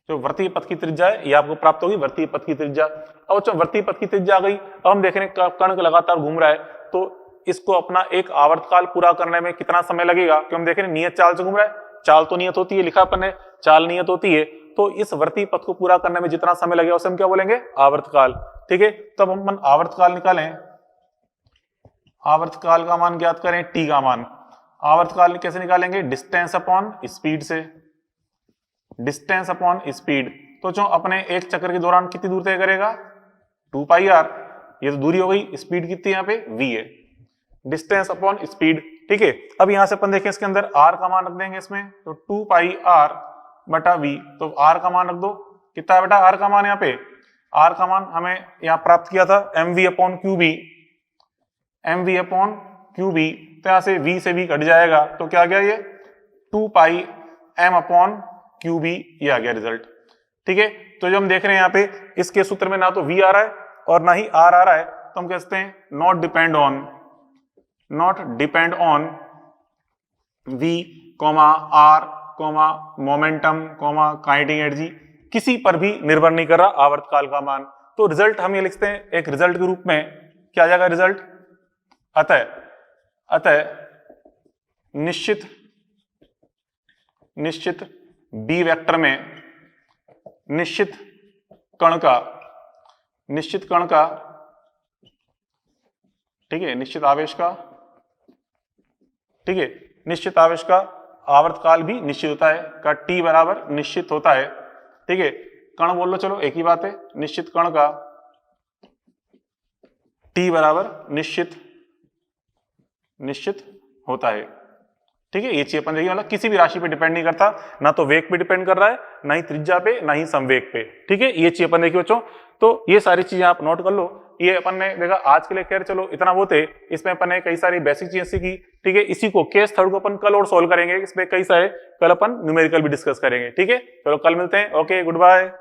जो वृत्तीय पथ की त्रिज्या है ये आपको प्राप्त होगी, वृत्तीय पथ की त्रिज्या। अब बच्चों वृत्तीय पथ की त्रिज्या आ गई, अब हम देख रहे हैं कण लगातार घूम रहा है, तो इसको अपना एक आवर्तकाल पूरा करने में कितना समय लगेगा, क्यों हम देख रहे हैं नियत चाल से घूम रहा है, चाल तो नियत होती है, लिखा अपन ने चाल नियत होती है, तो इस वृत्तीय पथ को पूरा करने में जितना समय लगेगा उसे हम क्या बोलेंगे, आवर्तकाल। ठीक है, तब हम आवर्तकाल निकालें, आवर्तकाल का मान ज्ञात करें, टी का मान। आवर्तकाल कैसे निकालेंगे, डिस्टेंस अपॉन स्पीड से, डिस्टेंस अपॉन स्पीड। तो जो अपने एक चक्कर के दौरान कितनी दूर तय करेगा, 2 पाई आर, ये तो दूरी हो गई, स्पीड कितनी यहाँ पे v है, डिस्टेंस अपॉन स्पीड। ठीक है, अब यहां से अपन देखें इसके अंदर r का मान रख देंगे इसमें, तो 2 पाई r बटा v, तो r का मान रख दो, कितना है बेटा r का मान, यहाँ पे r का मान हमें यहाँ प्राप्त किया था mv upon QB, mv upon QB, तो यहाँ से v से v कट जाएगा, तो क्या आ गया ये 2 पाई m अपॉन क्यूबी, ये आ गया रिजल्ट। ठीक है, तो जो हम देख रहे हैं यहाँ पे इसके सूत्र में ना तो v आ रहा है और ना ही r आ रहा है, तो हम कहते हैं not depend on v, r, momentum, kinetic energy, किसी पर भी निर्भर नहीं कर रहा आवर्तकाल का मान। तो रिजल्ट हम ये लिखते हैं एक रिजल्ट के रूप में, क्या आ जाएगा रिजल्ट, अतः निश्चित बी वेक्टर में निश्चित कण का, ठीक है, निश्चित आवेश का, ठीक है, निश्चित आवेश का आवर्तकाल भी निश्चित होता है, का टी बराबर निश्चित होता है। ठीक है, कण बोल लो, चलो एक ही बात है, निश्चित कण का टी बराबर निश्चित होता है। ठीक है, ये चीज अपन देखिए, मतलब किसी भी राशि पे डिपेंड नहीं करता, ना तो वेग पे डिपेंड कर रहा है, ना ही त्रिज्या पे, ना ही संवेग पे। ठीक है, ये चीज अपन देखिए बच्चों, तो ये सारी चीजें आप नोट कर लो। ये अपन ने देखा आज के लिए, खैर चलो इतना वो थे, इसमें अपन ने कई सारी बेसिक चीजें सीखी। ठीक है, इसी को केस थर्ड को अपन कल और सोल्व करेंगे, इसमें कई सारे कल अपन न्यूमेरिकल भी डिस्कस करेंगे। ठीक है, चलो कल मिलते हैं, ओके, गुड बाय।